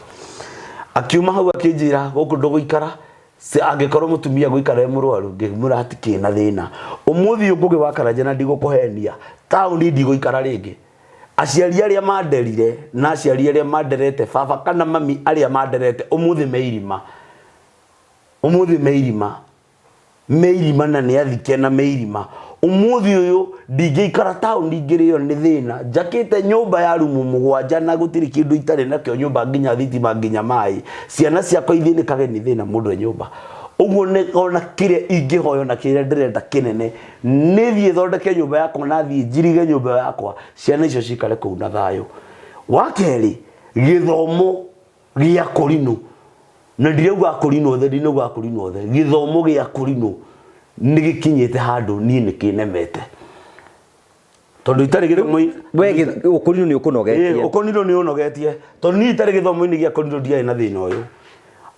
Speaker 1: akiuma hau akinjira guku nduguikara se angikorwo mutumia guikara murwaru ngimura atiki na thina umuthi ngugi wa Karanja na ndigukuhenia tauni ndiguikara ringi aciari aria manderire na aciari aria manderete baba kana mami aria manderete umuthi meirima na ni athike na meirima umuthi uyu ndingiikara tauni ngirio ni thina jakite nyumba ya rumu mugwanja na gutiri kindu itare nakyo nyumba nginya thitima nginya mai ciana ciakwa ithinikage ni thina mundu e nyumba uguo ne ona kire ingihoyo na kire ndirenda kinene ni thie thondeke nyumba yakwa na thie njirige nyumba yakwa ciana icio cikare kuu na thayo wakeri githomo gia kurinu na ndirauga kurinu the ndinauga kurinu the githomo gia kurinu ni gikinyite handu ni nikinemete tondu itari githomo
Speaker 2: we ukurinu ni ukunogetie
Speaker 1: ukurinu ni unogetie tondu ni itari githomo ni gia kurinu ndiai na thina uyu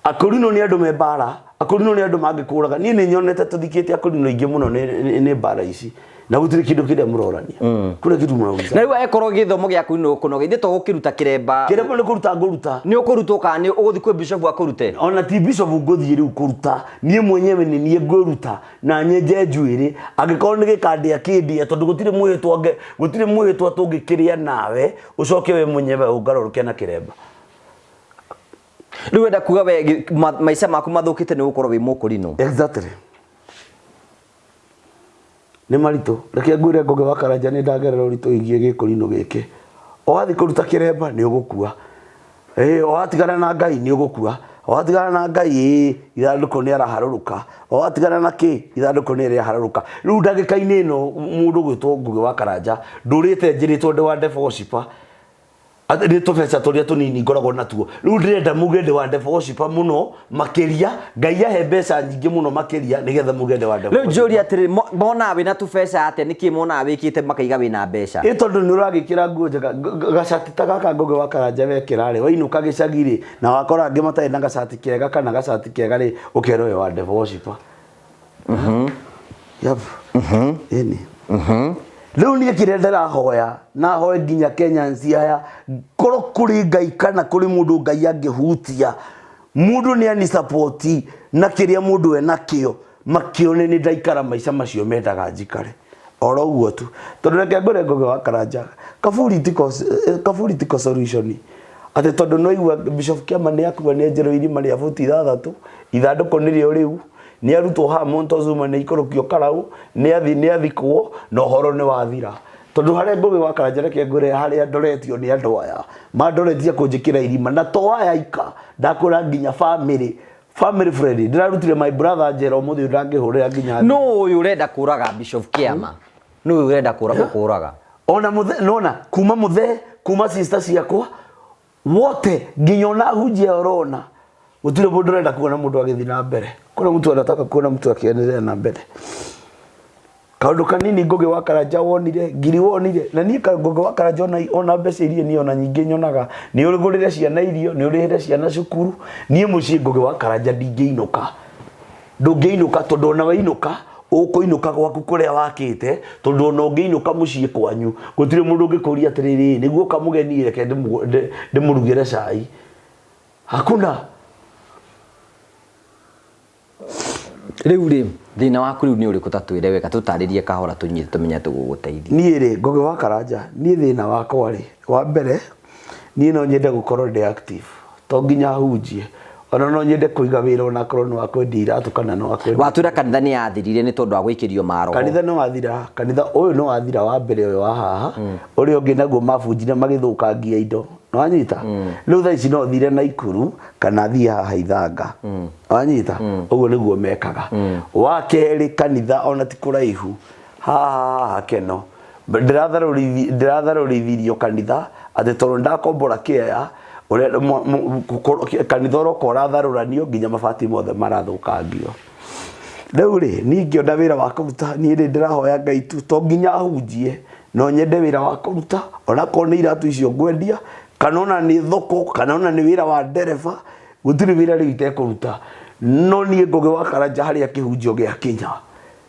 Speaker 1: akurinu ni andu membara akurinu ni andu mangikuraga ni nyonete tuthikite akurinu ingi muno ni mbara ici na gutire kindu kire murorania kure kitu murauza
Speaker 2: na riu ekorwo githomo gia kurinu ukunogetie to gukiruta kiremba
Speaker 1: ni kuruta nguruta
Speaker 2: ni ukurutwo ka ni uguthi kwi bishop akurute
Speaker 1: ona ti bishop nguthie riu kuruta nie mwenyewe ni nie nguruta na nyenje njuiri angikorwo ni gikandia kindia tondu gutire mwihitwa tungikiria nawe ucoke we mwenyewe ungaroruke na kiremba
Speaker 2: riu wenda kuga we maica maku mathukite ni gukorwo wi mukurinu
Speaker 1: exactly ni marito reke ngwire ngugi wa Karanja ni ndagerera urito igie gikurino giki oathi kuruta kiremba ni ugukua oatigana na Ngai ni ugukua oatigana na Ngai ithanduku ni araharuruka oatigana na ki ithanduku ni araharuruka riu ndagikaini ino mundu gwitwo ngugi wa Karanja ndurite njiritwo ndi wa devil worshiper atiri tufeca turia tunini ngoragwo natuo riu ndirenda muge ndi wa devil worshiper muno makiria Ngai ahe mbeca nyingi muno makiria nigetha muge ndi wa devil
Speaker 2: riu njuri atiri mona we na tufeca ate niki mona wikite makaiga we na mbeca
Speaker 1: tondu ni uragikira nguo njega gacati ta gaka ngugi wa Karanja wekira ri wainuka gicagiri na wakora angi matai na gacati kega kana gacati kega ri ukero we wa devil worshiper yap ini riu ni kirendera hoya na hoye nginya Kenya nziaya koro kuri Ngai kana kuri mundu Ngai angihutia mundu ni ani support na kiria mundu ena kio makione ni ndaikara maica macio mendaga njikare oro uguo tu tondu reke ngore ngugi wa Karanja kaburi tiko solution ate tondu no igwa Bishop Kiama ni akuwa ni njero irima ria futi 6 ithanduku ni rio riu ni arutwo ha Monto Zuma ni ikorokio karau ni athikwo no horo ni wathira tondu hare ngugi wa Karanja reke ngure hare andoretio ni andu aya mandoretie kunjikira irima na to aya ika ndakura nginya family friend ndirarutire my brother njero muthi ndangihurira nginya
Speaker 2: no uyu urenda kuraga Bishop Kiama no uyu urenda kuraga
Speaker 1: ona muthe nona kuma sister ciakwa wote nginya na hujia orona gutire mundu urenda kuona mundu agithi na mbere kuna mtu anataka kuona mtu akiendelea na mbere kaundu kanini ngugi wa Karanja wonire ngiri wonire na ni ngugi wa Karanja ona mbeca irie ni ona nyingi nyonaga ni urigurire ciana irio ni urihire ciana cukuru ni muci ngugi wa Karanja ndingiinuka ndungiinuka tondu ona wainuka ukuinuka gwaku kuria wakite tondu ona ungiinuka muci kwanyu gutire mundu ungikuria atiriri niguo kamugeni reke ndimurugire cai hakuna
Speaker 2: Riu ri thina waku riu ni uriku tatwire weka tutaririe kahora tunyite tumenya tuguguteithia.
Speaker 1: Nie ri Ngugi wa Karanja nie thina wakwa ri wa mbere nie no nyende gukorwo ndi active to nginya hunjie ona no nyende kuiga wira ona korwo no akwendira atukana no akwendira
Speaker 2: watwira kanitha ni yathirire ni tondu wa gwikirio maro
Speaker 1: kanitha no wathira kanitha uyu no wathira wa mbere uyu wa haha uri ungi naguo mabunjire magithukangia indo no anyita riu tha ici no thire na ikuru kana thia haha Ithanga anyita uguo niguo mekaga wa keri kanitha ona ti kuraihu haha Keno ndiratharurithirio kanitha ati tondu ndakombora Kĩea kanitha roko ratharuranio nginya mabati mothe marathukangio. Riu ri ningi ona wira wa kuruta nie ri ndirahoya Ngai tu to nginya hunjie no nyende wira wa kuruta ona ko ni iratu icio ngwendia kana ona ni thoko kana ona ni wira wa ndereba gutiri wira ri ite kuruta no nie Ngugi wa Karanja haria kihunjio gia Kinya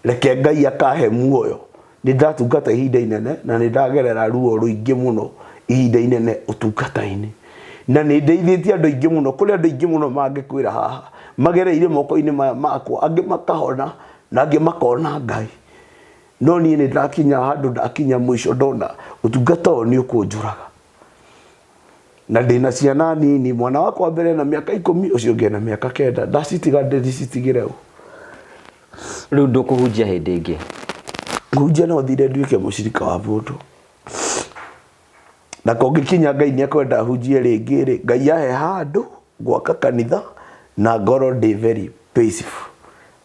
Speaker 1: reke Ngai akahe muoyo ni ndatungata ihinda inene na ni ndagerera ruo ruingi muno ihinda inene utungata-ini na ni ndeithĩtie andũ aingĩ mũno kũrĩ andũ aingĩ mũno mangĩkwĩra haha magereire moko-inĩ makwa angĩ makahona na angĩ makona Ngai no niĩ nĩ ndakinya handũ ndakinya mũico ndona ũtungata ũyũ nĩ ũkũnjũraga na ndĩna ciana nini mwana wakwa mbere na mĩaka 10 ũcio ũngĩ na mĩaka 9 ndacitiga ndĩcitigĩre ũ
Speaker 2: riu ndũkũhunjia hĩndĩ ĩngĩ
Speaker 1: ngũhunjia no thire nduĩke mũcirika wa mũndũ na kongikinya Ngai ni akwenda hunjie ringi ri Ngai ahe handu gwaka kanitha na ngoro ndi very peaceful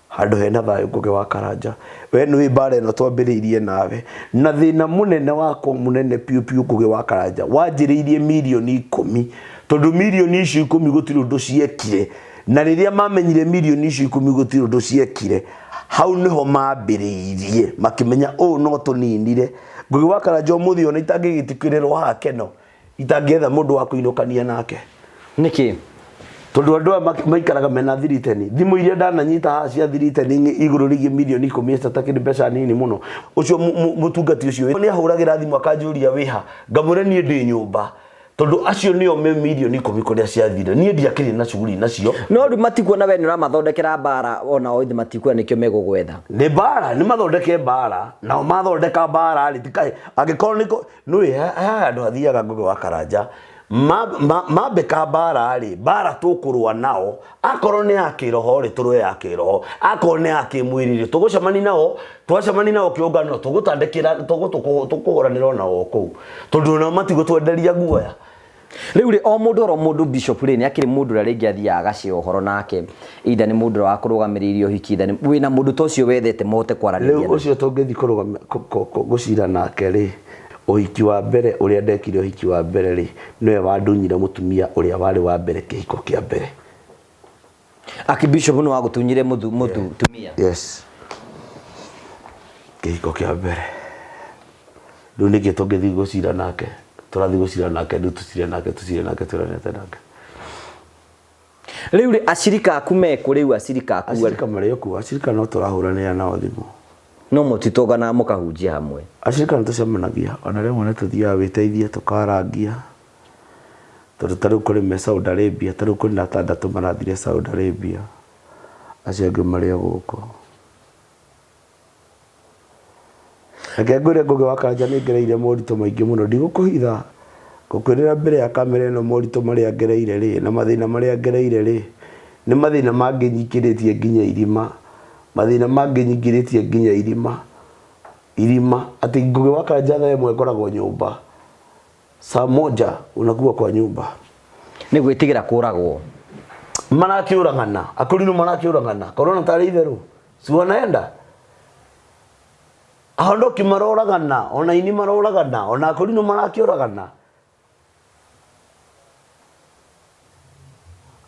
Speaker 1: handu hena thayo Ngugi wa Karanja we nĩ mbara ĩno twambĩrĩirie nawe na thĩna mũnene wako mũnene piu piu Ngugi wa Karanja wanjĩrĩirie milioni 10 tondu milioni icio 10 gũtirĩ ũndũ ciekire na rĩrĩa mamenyire milioni icio 10 gũtirĩ ũndũ ciekire hau niho mambĩrĩirie makimenya ũũ no tũninire Ngugi wa Karanja mũthio na itangĩgĩtikĩrĩrwo haha Keno itangĩetha mũndũ wa kũinũkania nake
Speaker 2: niki
Speaker 1: tondu andũ maikaraga mena thiriteni thimũ iria ndananyita haha cia thiriteni igũrũ rĩgiĩ milioni 10 tatakĩrĩ mbeca nini mũno ũcio mũtungati ũcio nĩ ahũragĩra thimũ akanjũria wĩha ngamũre niĩ ndĩ nyũmba tondu acio nĩo me milioni 10 kũrĩa ciathire niĩ ndiakĩrĩ na cuguri nacio no
Speaker 2: rĩu matikuona we nĩ ũramathondekera mbara ona o ithi matikuona nĩkĩo megũgwetha
Speaker 1: nĩ mbara nĩ mathondeke mbara nao mathondeka mbara rĩ tikaĩ angĩkorwo nĩ andũ athiaga Ngugi wa Karanja mambeka mbara rĩ mbara tũkũrũa nao akorwo nĩ ya kĩroho rĩ tũrũe ya kĩroho akorwo nĩ ya kĩmwĩrĩ rĩ tũgũcemani nao twacemani nao kĩũngano tũgũtandĩkĩra tũkũhũranĩra nao kũu tondu nao matigũtwenderia guoya
Speaker 2: riu ri o mundu ro mundu bishop ri ni akiri mundu ria ringi athiaga agacia uhoro nake ida ni mundu wa kurugamiria uhiki ida ni wina mundu tocio wethete mote kwaraniria
Speaker 1: riu ucio tungithi kurugama gucira nake ri uhiki wa mbere uria ndekire uhiki wa mbere ri niwe wandunyire mutumia uria wari wa mbere kihiko kia mbere
Speaker 2: aki bishop no agutunyire mutumia
Speaker 1: yes kihiko kia mbere riu niki tungithi gucira nake turathi gucira nake ndu tucire nake turanete nake
Speaker 2: riu ri acirika aku meku riu acirika aku
Speaker 1: acirika mario ku acirika no turahuranira nao thimu
Speaker 2: no mutitogana mukahunjia hamwe
Speaker 1: acirika no tucemanagia ona rimwe ne tuthiaga witeithie tukarangia taru kuri me Saudi Arabia taru kuri na tandatu marathire Saudi Arabia acio angĩ mario guko Ngegure Ngugi wa Karanja nĩ ngereire moritũ maingĩ mũno ndigũkũhitha gũkwĩrĩra mbere ya kamera ĩno moritũ marĩa ngereire rĩ na mathĩna marĩa ngereire rĩ nĩ mathĩna mangĩnyingĩrĩtie nginya irima mathĩna mangĩnyingĩrĩtie nginya irima atĩ Ngugi wa Karanja thaa ĩmwe ngoragwo nyũmba saa moja unakuwa kwa nyumba
Speaker 2: nĩ gwĩtigĩra kũragwo
Speaker 1: manakiũragana akũrinũ manakiũragana korona tarĩ itherũ si wanaenda ahondo kimaroragana ona ini maroragana ona akũrinũ manakiũragana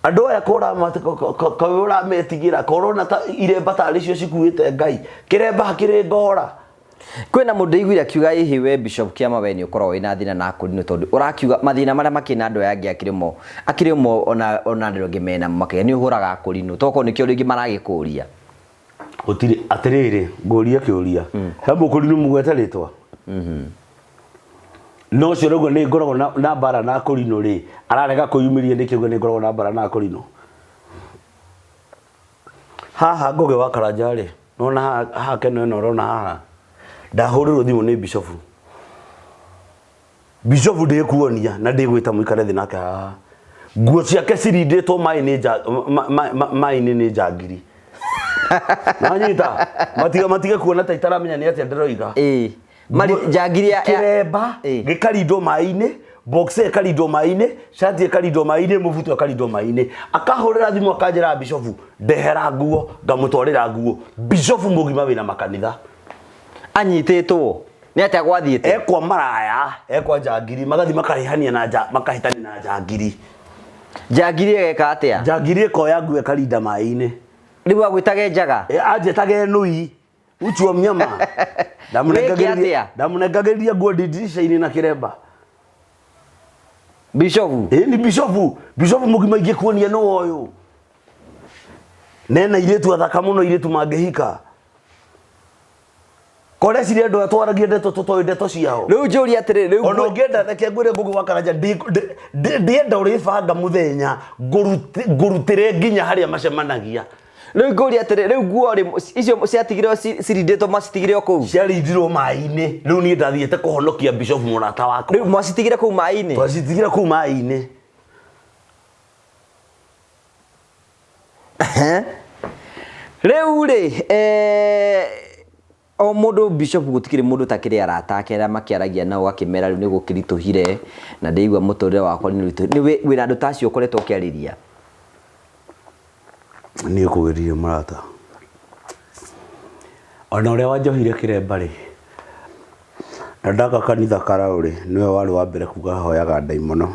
Speaker 1: andũ aya kũra metigira korona ta iremba tarĩ cio cikuĩte Ngai kĩremba kĩrĩ ngora
Speaker 2: kwena mundu igwira kiuga ihi we bishop Kiama we ni ukorwo wina thina na akũrinũ tondu urakiuga mathina maria makina andu yangi akirimo ona ndiro ngimena makaya ni uhuraga akũrinũ toko nikio ringi maragikuria
Speaker 1: utiri atiriri nguria kiuria hembo akũrinũ mugweteritwa no cio rĩu nĩ ngoragwo na bara na akũrinũ ri ararega kũyumiria nĩkĩuga nĩ ngoragwo na bara na akũrinũ haha Ngugi wa Karanja ri nona haha Keno ino rona haha ndahurirwo thimu ni Bishop ndikuonia na ndigwita muikare thi nake haha nguo ciake cirinditwo mai ni njangiri nanyita matige kuona ta itaramenya ni atia nderoiga
Speaker 2: mari njangiri ya
Speaker 1: kiremba gikarindo mai-ini boxe ekarindo mai-ini shati ekarindo mai-ini mubuto ekarindo mai-ini akahurira thimu akanjira Bishop ndehera nguo ngamutwarira nguo Bishop mugima wina makanitha
Speaker 2: anyititwo ni atia gwathiete
Speaker 1: ekwa maraya ekwa njangiri magathi makahihania na makahitani na njangiri
Speaker 2: eka atia
Speaker 1: njangiri ekoya nguo ekarinda mai-ini
Speaker 2: riu agwitage njaga
Speaker 1: anjetage nui uchuo mnyama ndamunengagiria nguo dirisha-ini na kiremba
Speaker 2: Bishop
Speaker 1: ni Bishop mugima ingikuonia no oyo nena iretu athaka muno iretu mangehika kore cire andu atwaragia ndeto tutoe ndeto ciao
Speaker 2: riu njuri atire riu
Speaker 1: ono ngenda theke ngwire Ngugi wa Karanja ndienda uri banga muthenya ngurutire nginya haria macemanagia
Speaker 2: riu nguri atire riu nguo icio ciatigirwo cirinditwo macitigire kou
Speaker 1: ciarindirwo mai-ini riu ni ndathiete kuhonokia Bishop murata wakwa
Speaker 2: riu macitigire kou mai-ini
Speaker 1: twacitigire kou mai-ini
Speaker 2: riu ri o mundu Bishop gutikire mundu takire arata akera makiaragia nao akimera riu ni gukirituhire na ndeigwa muturire wakwa ni wina andu tacio ukoretwo ukiariria
Speaker 1: ni kugeria marata ona uria wanjohire kiremba ri na ndaka kanitha karauri niwe wari wa mbere kuga hoyaga ndaimono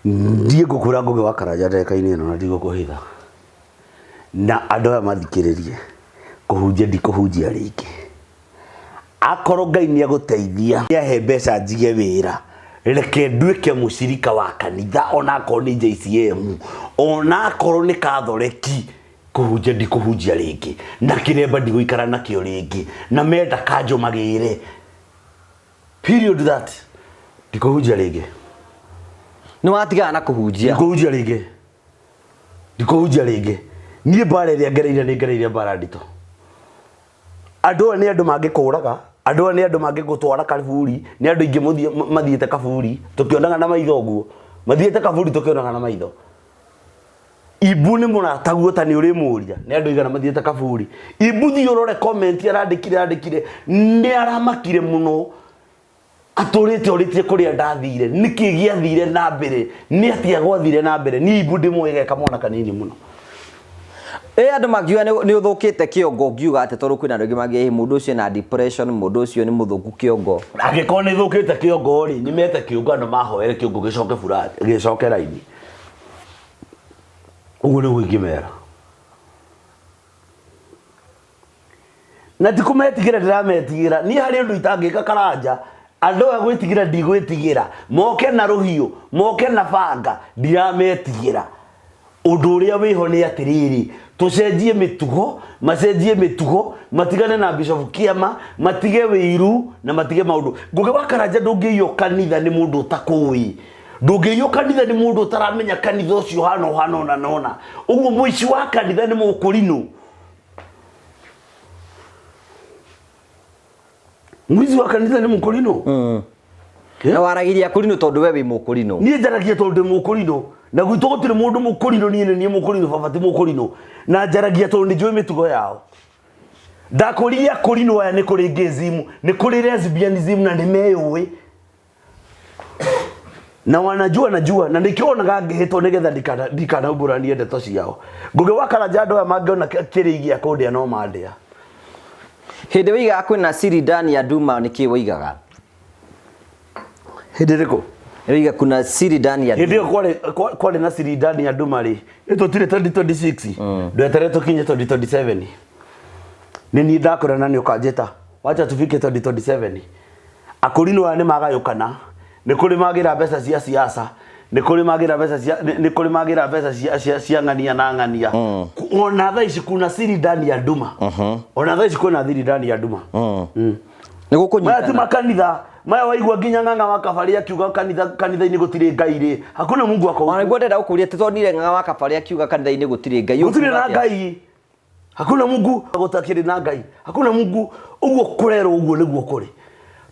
Speaker 1: ndie ngukura Ngugi wa Karanja ndeka-ini ino na ndigũkũhitha na andu aya mathikiririe kuhunjia ndikuhunjia ringi akorwo Ngai ni aguteithia ni ahe mbeca njige wira reke nduike mucirika wa kanitha ona akorwo ni JCM ona akorwo ni Kathoreki kuhunjia ndikuhunjia ringi na kiremba ndigũikara nakio ringi na menda kanjo magire period that ndikuhunjia ringi
Speaker 2: ni watigana na kuhunjia
Speaker 1: ndikuhunjia ringi nie bara iria ngereire bara ndito andu ni andu mangikuraga andu ni andu mangigutwara kaburi ni andu ingi mathiete kaburi tukionaga na maitho guo mathiete kaburi tukionaga na maitho ibu ni murataguo ta ni uri muria ni andu igana mathiete kaburi ibu thi urore comment arandikire ni aramakire muno orite kuria ndathire niki giathire na mbere ni atia gwathire na mbere ni ibu ndimwege kamwana kanini muno
Speaker 2: andu magiuga ni uthukite kiongo ngiuga ati toru kwina andu magi mundu ucio na depression mundu ucio ni muthuku kiongo
Speaker 1: agiko ni thukite kiongo ri nimete kiongo andu mahoere kiongo gicoke furati gicoke raini uguo ni gwikimera na tikumetigire ndirametigira ni hari andu itangika Karanja andu agwitigira ndigwitigira moke na ruhiu moke na banga ndirametigira undu uria wiho ni atiriri tucenjie mitugo macenjie mitugo matigane na Bishop Kiama matige wiru na matige maundu Ngugi wa Karanja ndungiyo kanitha ni mundu utakui ndungiyo kanitha ni mundu utaramenya kanitha ucio hano na nona uguo muici wa kanitha ni mukurino muici wa kanitha ni mukurino
Speaker 2: na waragiria kurino tondu we wi mukurino
Speaker 1: nie njaragia tondu mukurino na gwitũ gũtirĩ mũndũ mũkũrino nie mũkũrino baba ti mũkũrino na njaragia tondu njũĩ mĩtugo yao ndakũriria kũrino aya nĩ kũrĩ gayism nĩ kũrĩ lesbianism na nĩmeyũĩ na wanajua na nikionaga ngĩhĩtwo nĩgetha ndikanaumburanie ndeto ciao Ngugi wa Karanja andũ aya mangĩona kĩrĩ gĩa kũndĩa no mandĩa
Speaker 2: hĩndĩ wĩigaga kwĩna siri ndani ya Duma nĩkĩ wĩigaga
Speaker 1: hĩndĩ rĩkũ
Speaker 2: Riga kuna siri ndani ya
Speaker 1: Duma. Ndio kwale na siri ndani ya Duma ri. Ito tire 2026. Ndio tarehe kinye 2027. Nini ndakora nani ukanjeta. Wacha tufike 2027. Akurino ane magayukana. Ni kuri magira mbeca cia siasa. Ni kuri magira mbeca cia ngania na ngania. Ona thaa ici kuna siri ndani ya Duma. Ona thaa ici kuna siri ndani ya Duma.
Speaker 2: Niguo kunyitana.
Speaker 1: Maya ti makanitha. Maya waigua nginya ng'ang'a wa kabari akiuga kanitha-inĩ gũtirĩ Ngai rĩ. Hakuna Mungu akauga.
Speaker 2: Ona niguo ndenda gũkũria tũtonire ng'ang'a wa kabari akiuga kanitha-inĩ gũtirĩ Ngai.
Speaker 1: Gũtirĩ na Ngai. Hakuna Mungu gũtakĩrĩ na Ngai. Hakuna Mungu. Uguo kũrerwo uguo nĩguo kũrĩ.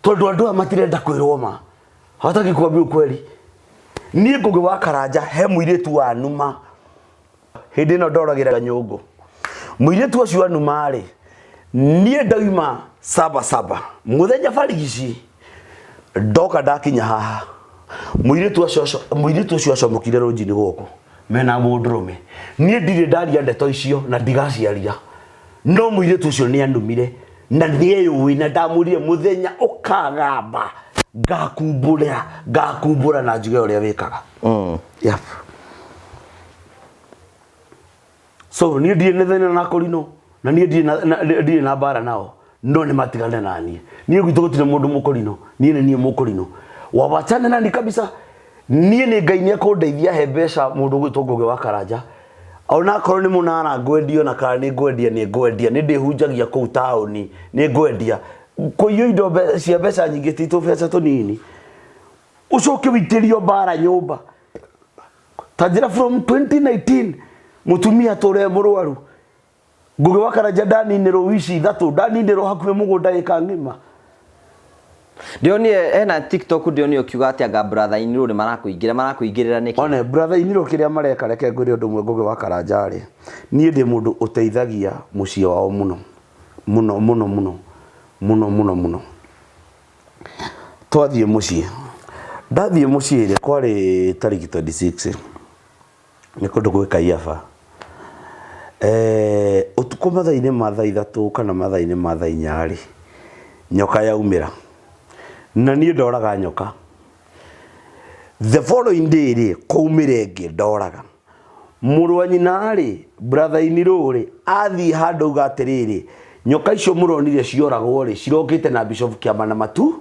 Speaker 1: Tondũ andũ matirenda kwĩrwo ma. Hataki kuambia ukweli. Niĩ Ngũgĩ wa Karanja he mũirĩtu wa Numa. Hĩndĩ ĩno ndoragĩra nyũngũ. Mũirĩtu ũcio wa Numa rĩ. Niĩ ndauma Saba. Mũthenya barigici. Ndoka ndakinya haha. Mũirĩtu ũcio acomokire rũnji-inĩ gũkũ. Mena mũndũrũme. Niĩ ndirĩ ndaria ndeto icio na ndigaciaria. No mũirĩtu ũcio nĩ anumire na nĩeyũĩ na ndamũrire mũthenya ũkagamba. Ngakumbũra na njuge ũrĩa wĩkaga. Yep. So niĩ ndirĩ thĩna na Kũrinũ na niĩ ndirĩ na mbara nao. No nĩ matigane na niĩ. Niĩ gwitũ gũtirĩ mũndũ Mũkũrinũ. Niĩ nĩ niĩ Mũkũrinũ. Wawachane nani kabisa. Niĩ nĩ Ngai nĩ akũndeithia he mbeca mũndũ gwitũ Ngũgĩ wa Karanja. Ona akorwo nĩ mũnara ngwendio na kana nĩ ngwendia nĩ ndĩhunjagia kũu taũni nĩ ngwendia. Kũiywo indo cia mbeca nyingĩ ti tũbeca tũnini. Ucoke wĩtĩrio mbara nyũmba. Tanjĩra from 2019 mũtumia tũre mũrwaru. Ngũgĩ wa Karanja ndaninĩrwo wici ithatũ, ndaninĩrwo hakuhĩ mũgũnda ĩka ng'ima.
Speaker 2: Ndionire ena TikTok ndionire ukiuga ati anga brother Iniro ni marakuingirira niki.
Speaker 1: One brother Iniro kiria mareka reke ngwire undu mwe Ngũgĩ wa Karanja ri. Niĩ ndĩ mũndũ ũteithagia mũciĩ wao mũno. Twathiĩ mũciĩ. Ndathiĩ mũciĩ rĩ kwarĩ tariki 26. Nĩ kũndũ gwĩ Kaiafa. Ũtukũ mathaa-inĩ ma thaa ithatũ kana mathaa-inĩ ma thaa inya rĩ. Nyoka yaumĩra. Na niĩ ndoraga nyoka. The following day rĩ kwaumĩra ĩngĩ ndoraga. Mũrũ wa nyina rĩ brother Iniro rĩ athiĩ handũ uga atĩrĩrĩ nyoka icio mũronire cioragwo rĩ cirokĩte na Bishop Kĩama Matu.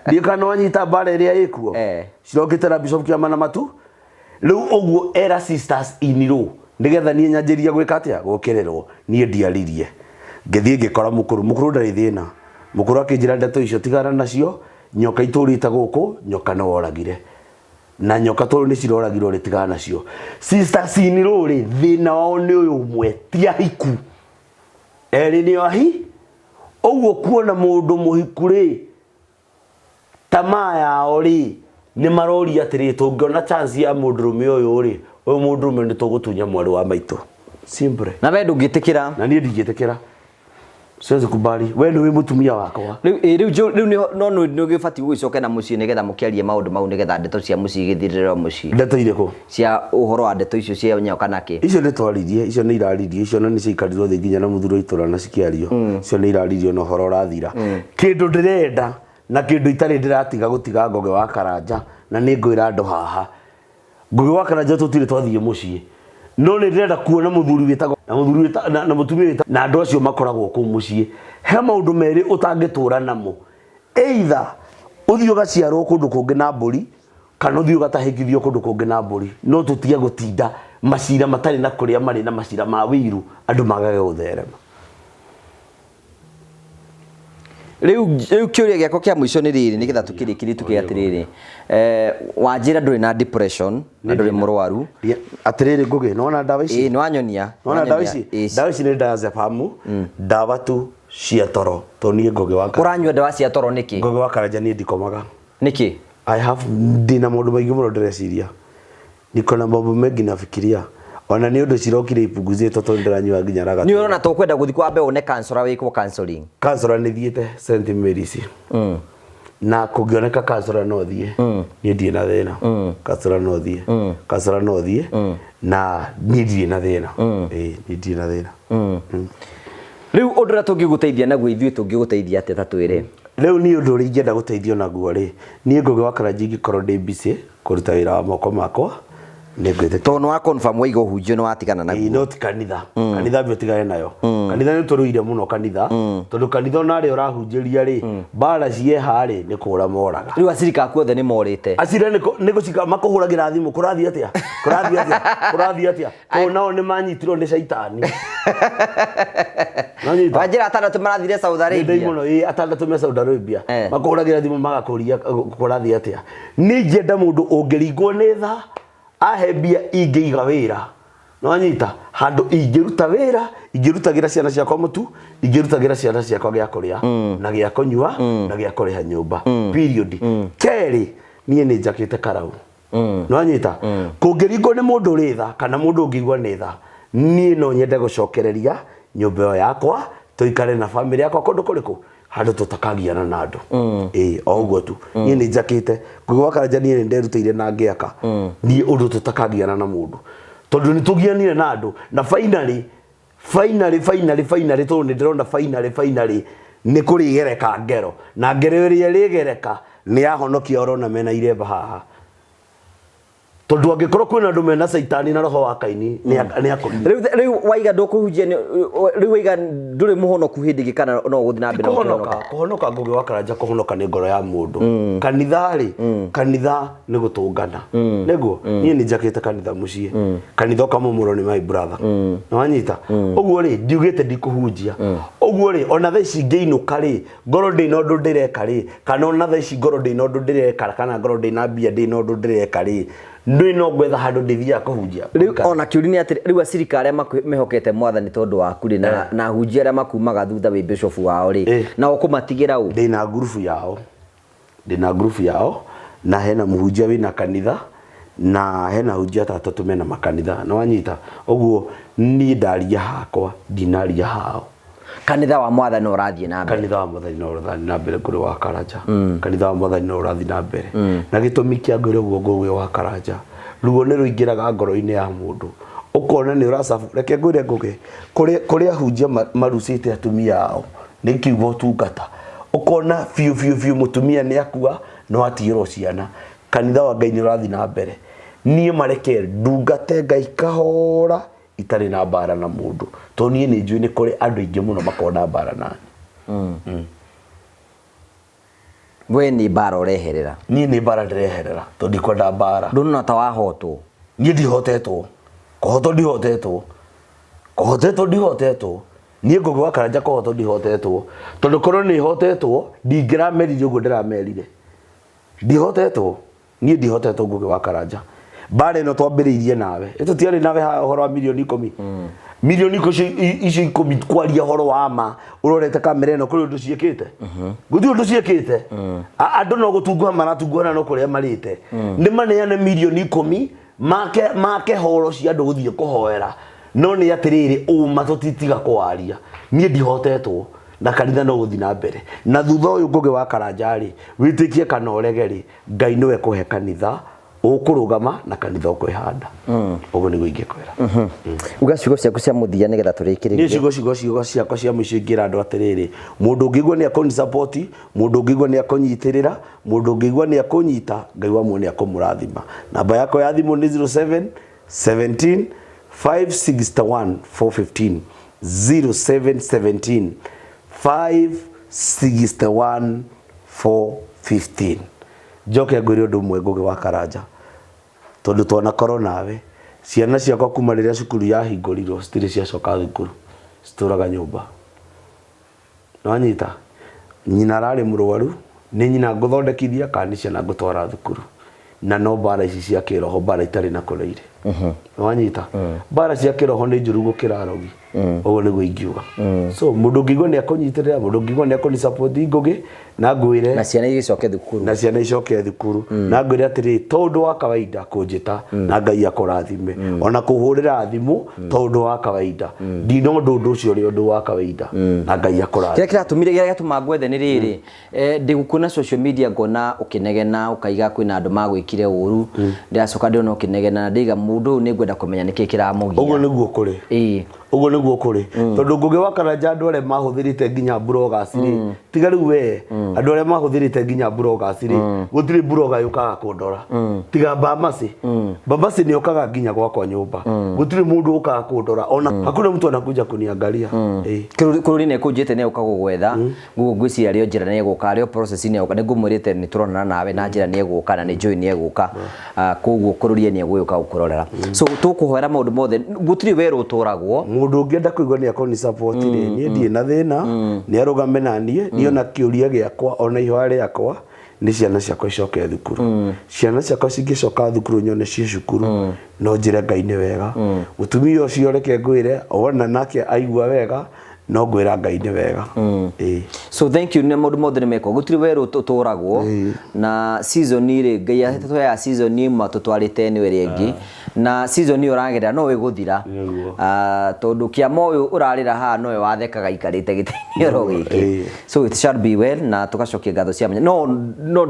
Speaker 1: Ndikanawanyita bara ĩrĩa ĩkuo. Cirokĩte na Bishop Kĩama Matu. Rĩu ũguo era sisters Iniro nĩgetha niĩ nyanjĩria gwĩka atĩa gũkererwo niĩ ndiaririe. Ngĩthiĩ ngĩkora mũkũrũ ndarĩ thĩna. Mũkũrũ akĩnjĩra ndeto icio tigana nacio nyoka itũrĩte gũkũ nyoka no oragire. Na nyoka tondũ nĩ ciroragirwo rĩ tigana nacio. Sisters Iniro rĩ thĩna wao nĩ ũyũ ũmwe ti ahiku. Erĩ nĩ ahi. Ũguo kuona mũndũ mũhiku rĩ tamaa yao rĩ nĩ maroria atĩrĩ tũngĩona chance ya mũndũrũme ũyũ rĩ ũyũ mũndũrũme nĩ tũgũtunya mwarĩ wa maitũ. Simple.
Speaker 2: Na wewe ndũngĩtĩkĩra.
Speaker 1: Na niĩ ndingĩtĩkĩra. Siwezi kubali. Wewe nĩ mũtumia wakwa.
Speaker 2: Rĩu no nĩũgĩbatiĩ gũcoka na mũciĩ nĩgetha mũkĩarie maũndũ mau nĩgetha ndeto cia mũciĩ igĩthirĩrwo mũciĩ.
Speaker 1: Ndeto irĩkũ?
Speaker 2: Cia ũhoro wa ndeto icio cia nyoka nake.
Speaker 1: Icio nĩ twaririe, icio nĩ iraririe, icio nĩ ciikarirwo thĩ nginya na mũthuro itũra na cikĩario. Icio nĩ iraririo na ũhoro ũrathira. Kĩndũ ndĩrenda na kĩndũ itarĩ ndĩratiga gũtiga Ngũgĩ wa Karanja na nĩ ngwĩra andũ haha. Ngũgĩ wa Karanja tũtirĩ twathiĩ mũciĩ. No nĩ ndĩrenda kuona mũthuri wĩtagwo na mũtumia wĩtagwo na andũ acio makoragwo kũu mũciĩ. He maũndũ merĩ ũtangĩtũra namo. Either ũthiĩ ũgaciarwo kũndũ kũngĩ na mbũri kana ũthiĩ ũgatahĩkithio kũndũ kũngĩ na mbũri. No tũtige gũtinda macira matarĩ na kũrĩa marĩ na macira ma wĩiru andũ magage gũtherema.
Speaker 2: Rĩu kĩũria gĩakwa kĩa mũico nĩ rĩrĩ nĩgetha tũkĩrĩkĩrie tuge atĩrĩrĩ Wanjĩra ndũrĩ na depression na ndũrĩ mũrwaru
Speaker 1: atĩrĩrĩ Ngũgĩ nona ndawa ici
Speaker 2: nĩ wanyonia
Speaker 1: nona ndawa ici nĩ diazepam ndawa tu cia toro to niĩ Ngũgĩ wa Karanja
Speaker 2: ũranyua ndawa cia toro nĩkĩ
Speaker 1: Ngũgĩ wa Karanja niĩ ndikomaga
Speaker 2: nĩkĩ
Speaker 1: ndina maũndũ maingĩ mũno ndĩreciria niko na mambo mengi nafikiria ona nĩ ũndũ cirokire ipunguzĩtwo tondũ ndĩranyua nginya raga
Speaker 2: nĩ ũrona tũkwenda gũthiĩ kwambe one counselor wĩkwo counseling
Speaker 1: counselor nĩ thiĩte St Mary's na kũngĩoneka counselor no thiĩ niĩ ndirĩ na thĩna counselor no thiĩ na niĩ ndirĩ na thĩna niĩ ndirĩ na thĩna
Speaker 2: rĩu ũndũ ũrĩa tũngĩgũteithia naguo ithuĩ tũngĩgũteithia atĩa tatwĩre
Speaker 1: rĩu niĩ ũndũ ũrĩa ingĩenda gũteithio naguo rĩ niĩ Ngũgĩ wa Karanja ingĩkorwo ndĩ busy kũruta wĩra wa moko makwa Nĩngwĩtĩkia.
Speaker 2: To no wa confirm waiga ũhunjio no watigana naguo.
Speaker 1: Not kanitha. Kanitha bĩo tigane nayo. Kanitha nĩ tũrũire mũno kanitha. Tondũ kanitha onarĩ ũrahunjĩria rĩ, mbara cieha rĩ nĩ kũra moraga.
Speaker 2: Rĩu acirika akuothe nĩ morĩte.
Speaker 1: Acira nĩ gũcika makũhũragĩra thimũ kũrathiĩ atĩa? Kũrathiĩ atĩa? To nao nĩ manyitirwo nĩ caitani.
Speaker 2: Wanjĩra atandatũ marathire Saudi Arabia.
Speaker 1: Ndĩ mũno atandatũ me Saudi Arabia. Makũhũragĩra thimũ magakũria kũrathiĩ atĩa? Nĩ ingĩenda mũndũ ũngĩringwo nĩ tha ahe mbia ingĩiga wĩra. No anyita handũ ingĩruta wĩra, ingĩrutagĩra ciana ciakwa mũtu, ingĩrutagĩra ciana ciakwa gĩa kũrĩa na gĩa kũnyua na gĩa kũrĩha nyũmba. Period. Kerĩ niĩ nĩ njakĩte karau. No anyita kũngĩringwo nĩ mũndũ ũrĩ tha kana mũndũ ũngĩigua nĩ tha, niĩ no nyende gũcokereria nyũmba ĩyo yakwa, tũikare na family yakwa kũndũ kũrĩkũ handũ tũtakagiana na andũ. O ũguo tu. Niĩ nĩ njakĩte ngũgwa Karanja, niĩ nĩ nderutĩire na ngĩaka. Niĩ ũndũ tũtakagiana na mũndũ. Tondũ nĩ tũgianire na andũ na finally tondũ nĩ ndĩrona finally nĩ kũrĩgereka ngero, na ngero ĩrĩa ĩrĩgereka nĩ yahonokia orona mena iremba haha. Tondũ angĩkorwo kwĩna andũ mena caitani na roho wa Kaini nĩ akũrire.
Speaker 2: Rĩu waiga ndũkũhunjia, rĩu waiga ndũrĩ mũhonoku hĩndĩ ĩngĩ kana no gũthiĩ na mbere na
Speaker 1: kũhonoka. Ngũgĩ wa Karanja, kũhonoka nĩ ngoro ya mũndũ. Kanitha rĩ, kanitha nĩ gũtũngana. Nĩguo niĩ nĩ njakĩte kanitha mũciĩ. Kanitha ũkamũmũrwo nĩ my brother. Nĩ wanyita. Ũguo rĩ ndiugĩte ndikũhunjia. Ũguo rĩ ona thaa ici ngĩinũka rĩ, ngoro ndĩ na ũndũ ndĩreka rĩ, kana ona thaa ici ngoro ndĩ na ũndũ ndĩreka, kana ngoro ndĩ na mbia ndĩ na ũndũ ndĩreka rĩ, ndĩ no gwetha handũ ndĩthiaga kũhunjia.
Speaker 2: Rĩu ona kĩũria nĩ atĩ rĩu acirika arĩa mehokete Mwathani tondũ waku rĩ na hunjia arĩa makumaga thutha wĩ bishop wao rĩ, na ũkũmatigĩra ũ?
Speaker 1: Ndĩ na group yao na hena mũhunjia wĩna kanitha na hena hunjia atatũ mena makanitha. Na wanyita ũguo niĩ ndaria hakwa ndinaria hao.
Speaker 2: Kanitha wa Mwathani no ũrathiĩ na mbere.
Speaker 1: Kanitha wa Mwathani no ũrathiĩ na mbere kũrĩ wa Karanja. Kanitha wa Mwathani no ũrathiĩ na mbere. Na gĩtũmi kĩa ngoro ũguo Ngũgĩ wa Karanja, ruo nĩ rũingĩraga ngoro-inĩ ya mũndũ, ũkona nĩ ũracabu. Reke ngwĩre Ngũgĩ, kũrĩa hunjia marucĩte atumia ao nĩ kiugo ũtungata, ũkona biũ mũtumia nĩ akua no atigĩrwo ciana. Kanitha wa Ngai nĩ ũrathiĩ na mbere. Niĩ mareke ndungate Ngai kahora itarĩ na mbara na mũndũ, to niĩ nĩ njũĩ nĩ kũrĩ andũ aingĩ mũno makona mbara nani.
Speaker 2: We nĩ mbara ũreherera?
Speaker 1: Niĩ nĩ mbara ndĩreherera to ndikwenda mbara.
Speaker 2: Ndũnona ta wahotwo?
Speaker 1: Niĩ ndihotetwo. Kũhotwo ndihotetwo. Niĩ Ngũgĩ wa Karanja kũhotwo ndihotetwo. Tondũ korwo nĩ hotetwo ndingĩramerire ũguo ndĩramerire. Ndihotetwo. Niĩ ndihotetwo Ngũgĩ wa Karanja. Mbara ĩno twambĩrĩirie nawe. Tũtiarĩ nawe haha ũhoro wa milioni 10. Milioni icio 10 kwaria ũhoro wa ma. Ũrorete kamera ĩno kũrĩ ũndũ ciĩkĩte. Gũtirĩ ũndũ ciĩkĩte. Andũ no gũtunguha maratungũhana no kũrĩa marĩte. Nĩ maneane milioni 10 make horo cia andũ gũthiĩ kũhoera. No nĩ atĩrĩrĩ ũma tũtitiga kwaria. Niĩ ndihotetwo na kanitha no gũthiĩ na mbere. Na thutha ũyũ Ngũgĩ wa Karanja rĩ, wĩtĩkie kana ũrege rĩ, Ngai nĩwe kũhe kanitha ũkũrũgama na kanitha ũkwĩhanda. Ũguo nĩguo ingĩkwĩra.
Speaker 2: Uga ciugo ciaku cia mũthia nĩgetha tũrĩkĩrĩrie.
Speaker 1: Niĩ ciugo ciakwa cia mũico ingĩra andũ atĩrĩrĩ, mũndũ ũngĩigua nĩ akũni support, mũndũ ũngĩigua nĩ akũnyitĩrĩra, mũndũ ũngĩigua nĩ akũnyita, Ngai wa muone akũmũrathima. Namba yako ya thimũ nĩ 07 17 561 415 07 17 561 415. Njoke ngwĩre ũndũ ũmwe Ngũgĩ wa Karanja, tondũ twanakorwo nawe ciana ciakwa kuma rĩrĩa cukuru yahingũrirwo citirĩ ciacoka thukuru, citũraga nyũmba. Nĩwanyita, nyina ararĩ mũrwaru, nĩ nyina ngũthondekithia kana nĩ ciana ngũtwara thukuru, na no mbara ici cia kĩroho, mbara itarĩ na kũrĩire. Nĩwanyita, mbara cia kĩroho nĩ njũru gũkĩra rogi. Ũguo nĩguo ingiuga. So mũndũ ũngĩigua nĩ akũnyitĩrĩra, mũndũ ũngĩigua nĩ akũni support Ngũgĩ, na ngwĩre
Speaker 2: na ciana icoke thukuru.
Speaker 1: Na ciana icoke thukuru. Na ngwĩre atĩrĩ tondũ wa kawaida kũnjĩta na Ngai akũrathime. Ona kũhũrĩra thimũ tondũ wa kawaida. Ndino ũndũ ũcio ũrĩ ũndũ wa kawaida na Ngai akũrathime.
Speaker 2: Kĩrĩa gĩatũma ngwethe nĩ rĩrĩ, ndĩgũkuona social media ngona ũkĩnegena ũkaiga kwĩna andũ magwĩkire ũru, ndĩracoka ndĩona ũkĩnegena na ndĩiga mũndũ ũyũ nĩ ngwenda kũmenya nĩkĩ kĩramũgia.
Speaker 1: Ũguo nĩguo kũrĩ. ugo niguo kuri tondu ngugi wa Karanja andu are mahuthirite nginya bloggers ri tiga riu we andu are mahuthirite nginya bloggers ri gutiri blogger yukaga kundora tiga Mbamasi ni okaga nginya gwakwa nyumba gutiri mundu ukaga kundora ona hakuna mtu anakuja kuniangalia
Speaker 2: kururi ne kujete ne ukagugwetha gugu gwiciria rio njira ne guka rio process ne uka ne ngumurite ni turona nawe na njira ne guka na ni join ne guka koguo kururi ne guyuka ukurorera so tukuhwera maundu mothe gutiri weru uturagwo
Speaker 1: mundu ungienda kuigwa ni akoni support ri ni ndie na thina ni arugame na ni ona kiuria giakwa ona ihwa riakwa ni ciana ciakwa icoke thukuru ciana ciakwa cingicoka thukuru nyone cie cukuru no njire Ngai ni wega mutumia ucio reke ngwire ona nake aigua wega no ngwira Ngai ni wega
Speaker 2: so thank you ne maundu mothe nimeko gutiri weru uturagwo na season ri Ngai ahetetwo ya season ni matutwarite ni weri engi na season ni uragerera no wiguthira tondu kiamo uyu urarira ha no we wathekaga ikarite gitini oro giki so it shall be well na tugacokia ngatho cia no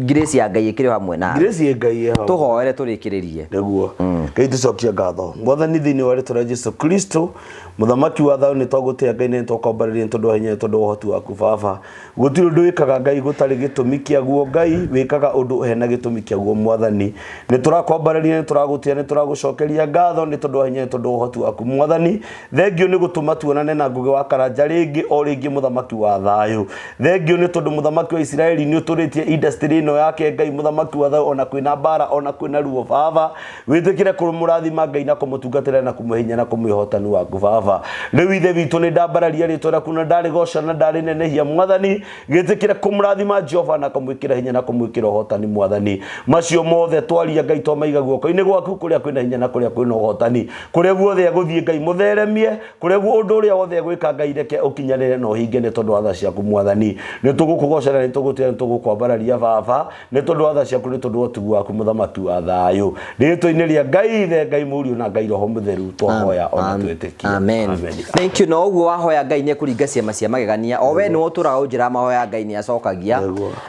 Speaker 2: grace ya Ngai ikire hamwe na
Speaker 1: grace ya Ngai
Speaker 2: tuhoere turikiririe
Speaker 1: niguo Ngai tucokia ngatho mwathani thini wa ritwa Jesu Kristo muthamaki wa thayũ ni twagutia Ngai ni twakwambararia tondu hinya tondu uhoti waku baba gutiri undu wikaga Ngai gutari gitumi kiaguo Ngai wikaga undu hena gitumi kiaguo mwathani ni turakwambararia ni turagutia ni turagucokeria ngatho ni tondu hinya tondu uhoti waku mwathani thengio ni gutuma tuonane na ngugi wa Karanja ringi o ringi muthamaki wa thayũ thengio ni tondu muthamaki wa Israeli ni uturitie industry ino yake Ngai muthamaki wa thayũ ona kwina bara ona kwina ruo baba witikire kumurathima Ngai na kumutungatira na kumuhinya na kumwihotani waku baba riu ithe witu ni ndambararia ritwa riaku na ndari goca na ndari nenehia mwathani gitikire kumurathima Jehova na kumwikira hinya na kumwikira uhotani mwathani macio mothe twaria Ngai twamaiga guoko-ini gwaku kuria kwina hinya na kuria kwina uhotani kuria guothe aguthie Ngai mutheremie kuria undu uria wothe agwika Ngai reke ukinyanire no hinge ni tondu wa tha ciaku mwathani ni tugukugocera ni tugutia ni tugukwambararia baba ni tondu wa tha ciaku ni tondu wa tugu waku muthamaki wa thayũ ritwa-ini ria Ngai ithe Ngai Mũriũ na Ngai Roho Mũtheru twahoya ona twitikie
Speaker 2: amen thank you no uguo wahoya Ngai ni kuringa ciama cia magegania o we ni uturaga unjira mahoya Ngai ni acokagia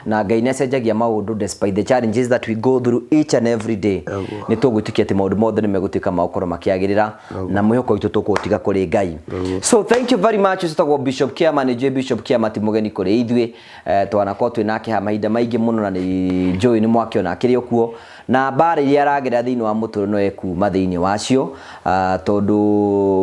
Speaker 2: na Ngai ni acenjagia maundu despite the challenges that we go through each and every day ni tugwitikia ati maundu mothe ni megutika maukoro makiagirira na mwihoko itu tukutiga kuri Ngai so thank you very much tutagwo Bishop Kiama ni Bishop Kiama ti mugeni kuri ithwe twanako twinake ha mahinda maingi muno na ni Joy ni mwakio na akiri okuo na bare iria aragerera thiini wa muturo no ekuma thiini wacio tondu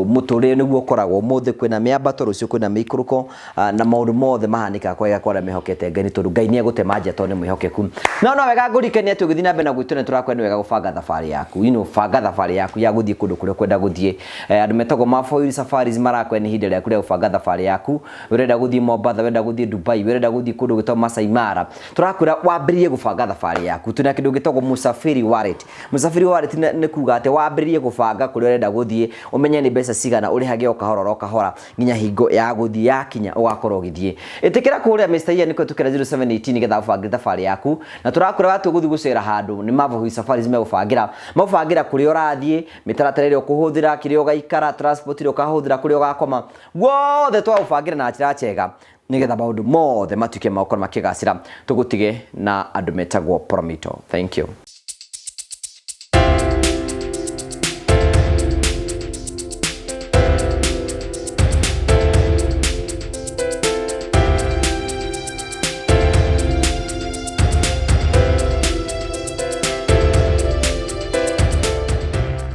Speaker 2: muturo niguo koragwo muthe kwina miambato rucio kwina mikuruko na maundu mothe mahanika kwega kwara mehokete Ngai tondu Ngai ni agute manja tondu mwihokeku no wega ngurikania ati ugithi na mbere na gwitu ni turakwenda wega gubanga thabari yaku banga thabari yaku ya guthie kundu kuria kwenda guthie andu metagwo Mafoil Safaris marakwenda ihinda ria kuria gubanga thabari yaku urenda guthie Mombasa urenda guthie Dubai urenda guthie kundu gitwa Masai Mara turakwira wambiririe gubanga thabari yaku tuna kindu gitagwo Musafiri Wallet ni kuga ati wambiririe gubanga kuria urenda guthie umenye ni mbeca cigana urihage okahora nginya hingo ya guthie yakinya ugakorwo githie itikira kuria Mr. Ian niko tukira 0718 getha ubangire thabari yaku na turakwira watu guthie gucera handu ni Mafoil Safaris megubangira kuria urathie mitaratara iria ukuhuthira kiria ugaikara transport iria ukahuthira kuria ugakoma wothe twaubangira na njira njega nigetha maundu mothe matuike maukoro makigacira tugutige na andu metagwo Promito. Thank you.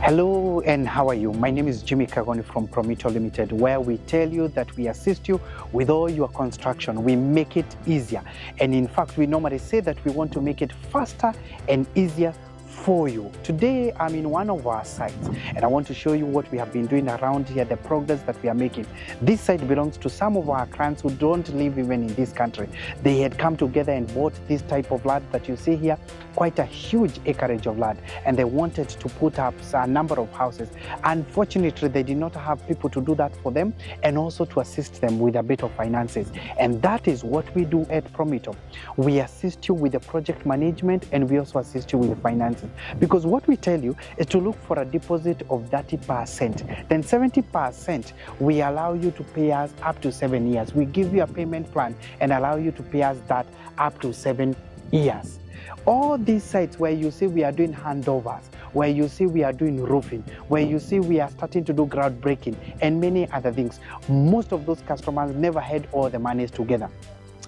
Speaker 3: Hello and how are you? My name is Jimmy Kagoni from Promito Limited, where we tell you that we assist you with all your construction. We make it easier. And in fact, we normally say that we want to make it faster and easier for you. Today, I'm in one of our sites and I want to show you what we have been doing around here, the progress that we are making. This site belongs to some of our clients who don't live even in this country. They had come together and bought this type of land that you see here, quite a huge acreage of land, and they wanted to put up a number of houses. Unfortunately, they did not have people to do that for them and also to assist them with a bit of finances. And that is what we do at Promito. We assist you with the project management and we also assist you with the finances. Because what we tell you is to look for a deposit of 30%. Then 70% we allow you to pay us up to 7 years. We give you a payment plan and allow you to pay us that up to 7 years. All these sites where you see we are doing handovers, where you see we are doing roofing, where you see we are starting to do groundbreaking and many other things. Most of those customers never had all the monies together.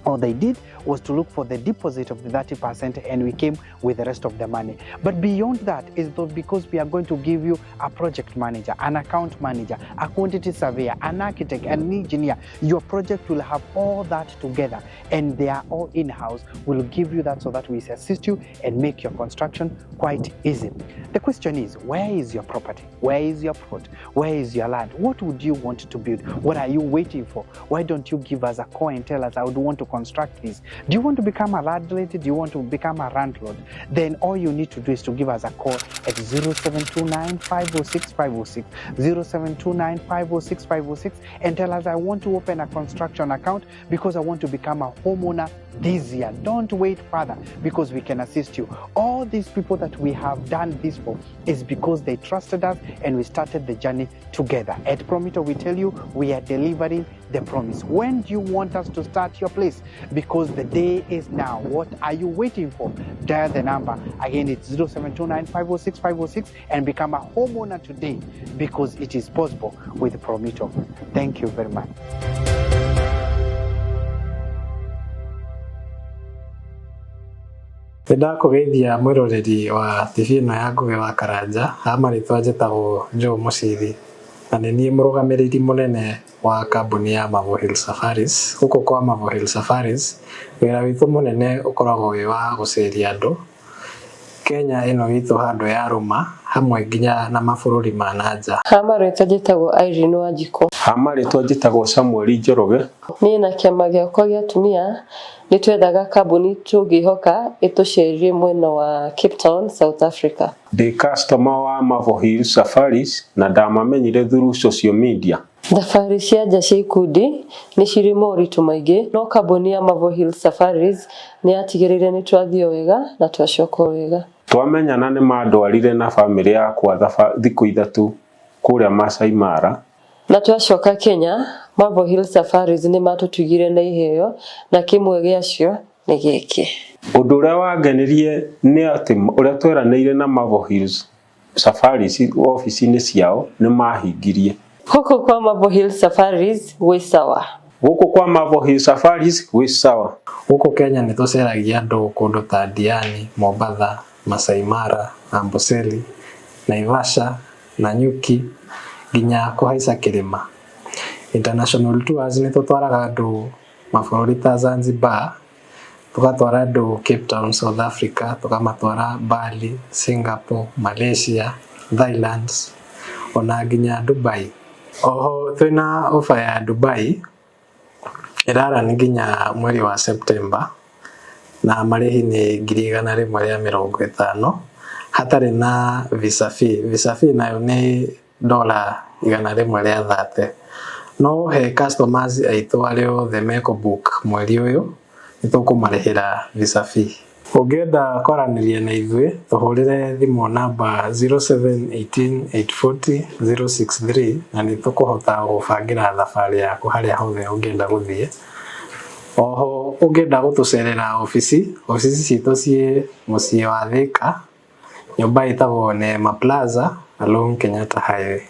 Speaker 3: All they did was to look for the deposit of the 30% and we came with the rest of the money. But beyond that is because we are going to give you a project manager, an account manager, a quantity surveyor, an architect, an engineer. Your project will have all that together and they are all in-house. We'll give you that so that we assist you and make your construction quite easy. The question is, where is your property? Where is your plot? Where is your land? What would you want to build? What are you waiting for? Why don't you give us a call and tell us I would want to construct this? Do you want to become a landlord? Do you want to become a landlord? Then all you need to do is to give us a call at 0729 506 506, 0729 506 506 and tell us I want to open a construction account because I want to become a homeowner this year. Don't wait further because we can assist you. All these people that we have done this for is because they trusted us and we started the journey together. At Promito, we tell you we are delivering the promise. When do you want us to start your place? Because the day is now. What are you waiting for? Dial the number. Again, it's 0729 506 506 and become a homeowner today because it is possible with Promito. Thank you very much.
Speaker 4: Ndakugeithia mwiroreri wa TV ino ya Ngugi wa Karanja, amarĩtwa njĩtagwo Joe Mucithi na nĩ niĩ mũrũgamĩrĩri mũnene wa kambuni ya Mavo Hill Safaris. Gũkũ kwa Mavo Hill Safaris wĩra witũ mũnene ũkoragwo wĩ wa gũceria andũ Kenya ĩno itũ handũ ya rũma hamwe nginya na mabũrũri ma nanja.
Speaker 5: Amarĩtwa njĩtagwo Irene Wanjikũ.
Speaker 6: Amarĩtwa njĩtagwo Samuel Njoroge.
Speaker 5: Niĩ na kĩama gĩakwa gĩa atumia nĩ twethaga kambuni tũngĩhoka ĩtũcerie mwena wa Cape Town, South Africa.
Speaker 6: Ndĩ customer wa Mavo Hill Safaris na ndamamenyire through social media.
Speaker 5: Thabarĩ cia nja cia ikundi nĩ cirĩ moritũ maingĩ, no kambuni ya Mavo Hill Safaris nĩ yatigĩrĩire nĩ twathio wega na twacoka wega.
Speaker 6: Twamenyana nĩ mandwarire na family yakwa thikũ ithatũ kũrĩa Masai Mara.
Speaker 5: Na twacoka Kenya, Mavo Hill Safaris nĩ matũtugire na iheo na kĩmwe gĩacio nĩ gĩkĩ.
Speaker 6: Ũndũ ũrĩa wangenirie nĩ atĩ ũrĩa tweranĩire na Mavo Hill Safaris ofici-inĩ ciao nĩ mahingirie.
Speaker 5: Gũkũ kwa Mavo Hill Safaris gwĩ sawa.
Speaker 6: Gũkũ kwa Mavo Hill Safaris gwĩ sawa.
Speaker 4: Gũkũ Kenya nĩ tũceragia andũ kũndũ ta Diani, Mombasa, Masai Mara, Amboseli, Naivasha, Nanyuki, nginya kũhaica kĩrĩma. International tours nĩ tũtwaraga andũ mabũrũri ta Zanzibar, tũgatwara andũ Cape Town, South Africa, tũkamatwara Bali, Singapore, Malaysia, Thailand, ona nginya Dubai. Oho twĩna offer ya Dubai ĩrara nginya mweri wa September na marĩhi nĩ 150 hatarĩ na visa fee. Visa fee nayo nĩ $130. No he customers aitũ arĩa othe meko book mweri ũyũ nĩ tũkũmarĩhĩra visa fee. Ũngĩenda kwaranĩria na ithuĩ tũhũrĩre thimũ namba 0718840063 na nĩ tũkũhota gũbangĩra thabarĩ yaku harĩa hothe ũngĩenda gũthiĩ. Oho ũngĩenda gũtũcerera ofici citũ ciĩ mũciĩ wa Thika, nyũmba ĩtagwo Neema Plaza along Kenyatta Highway.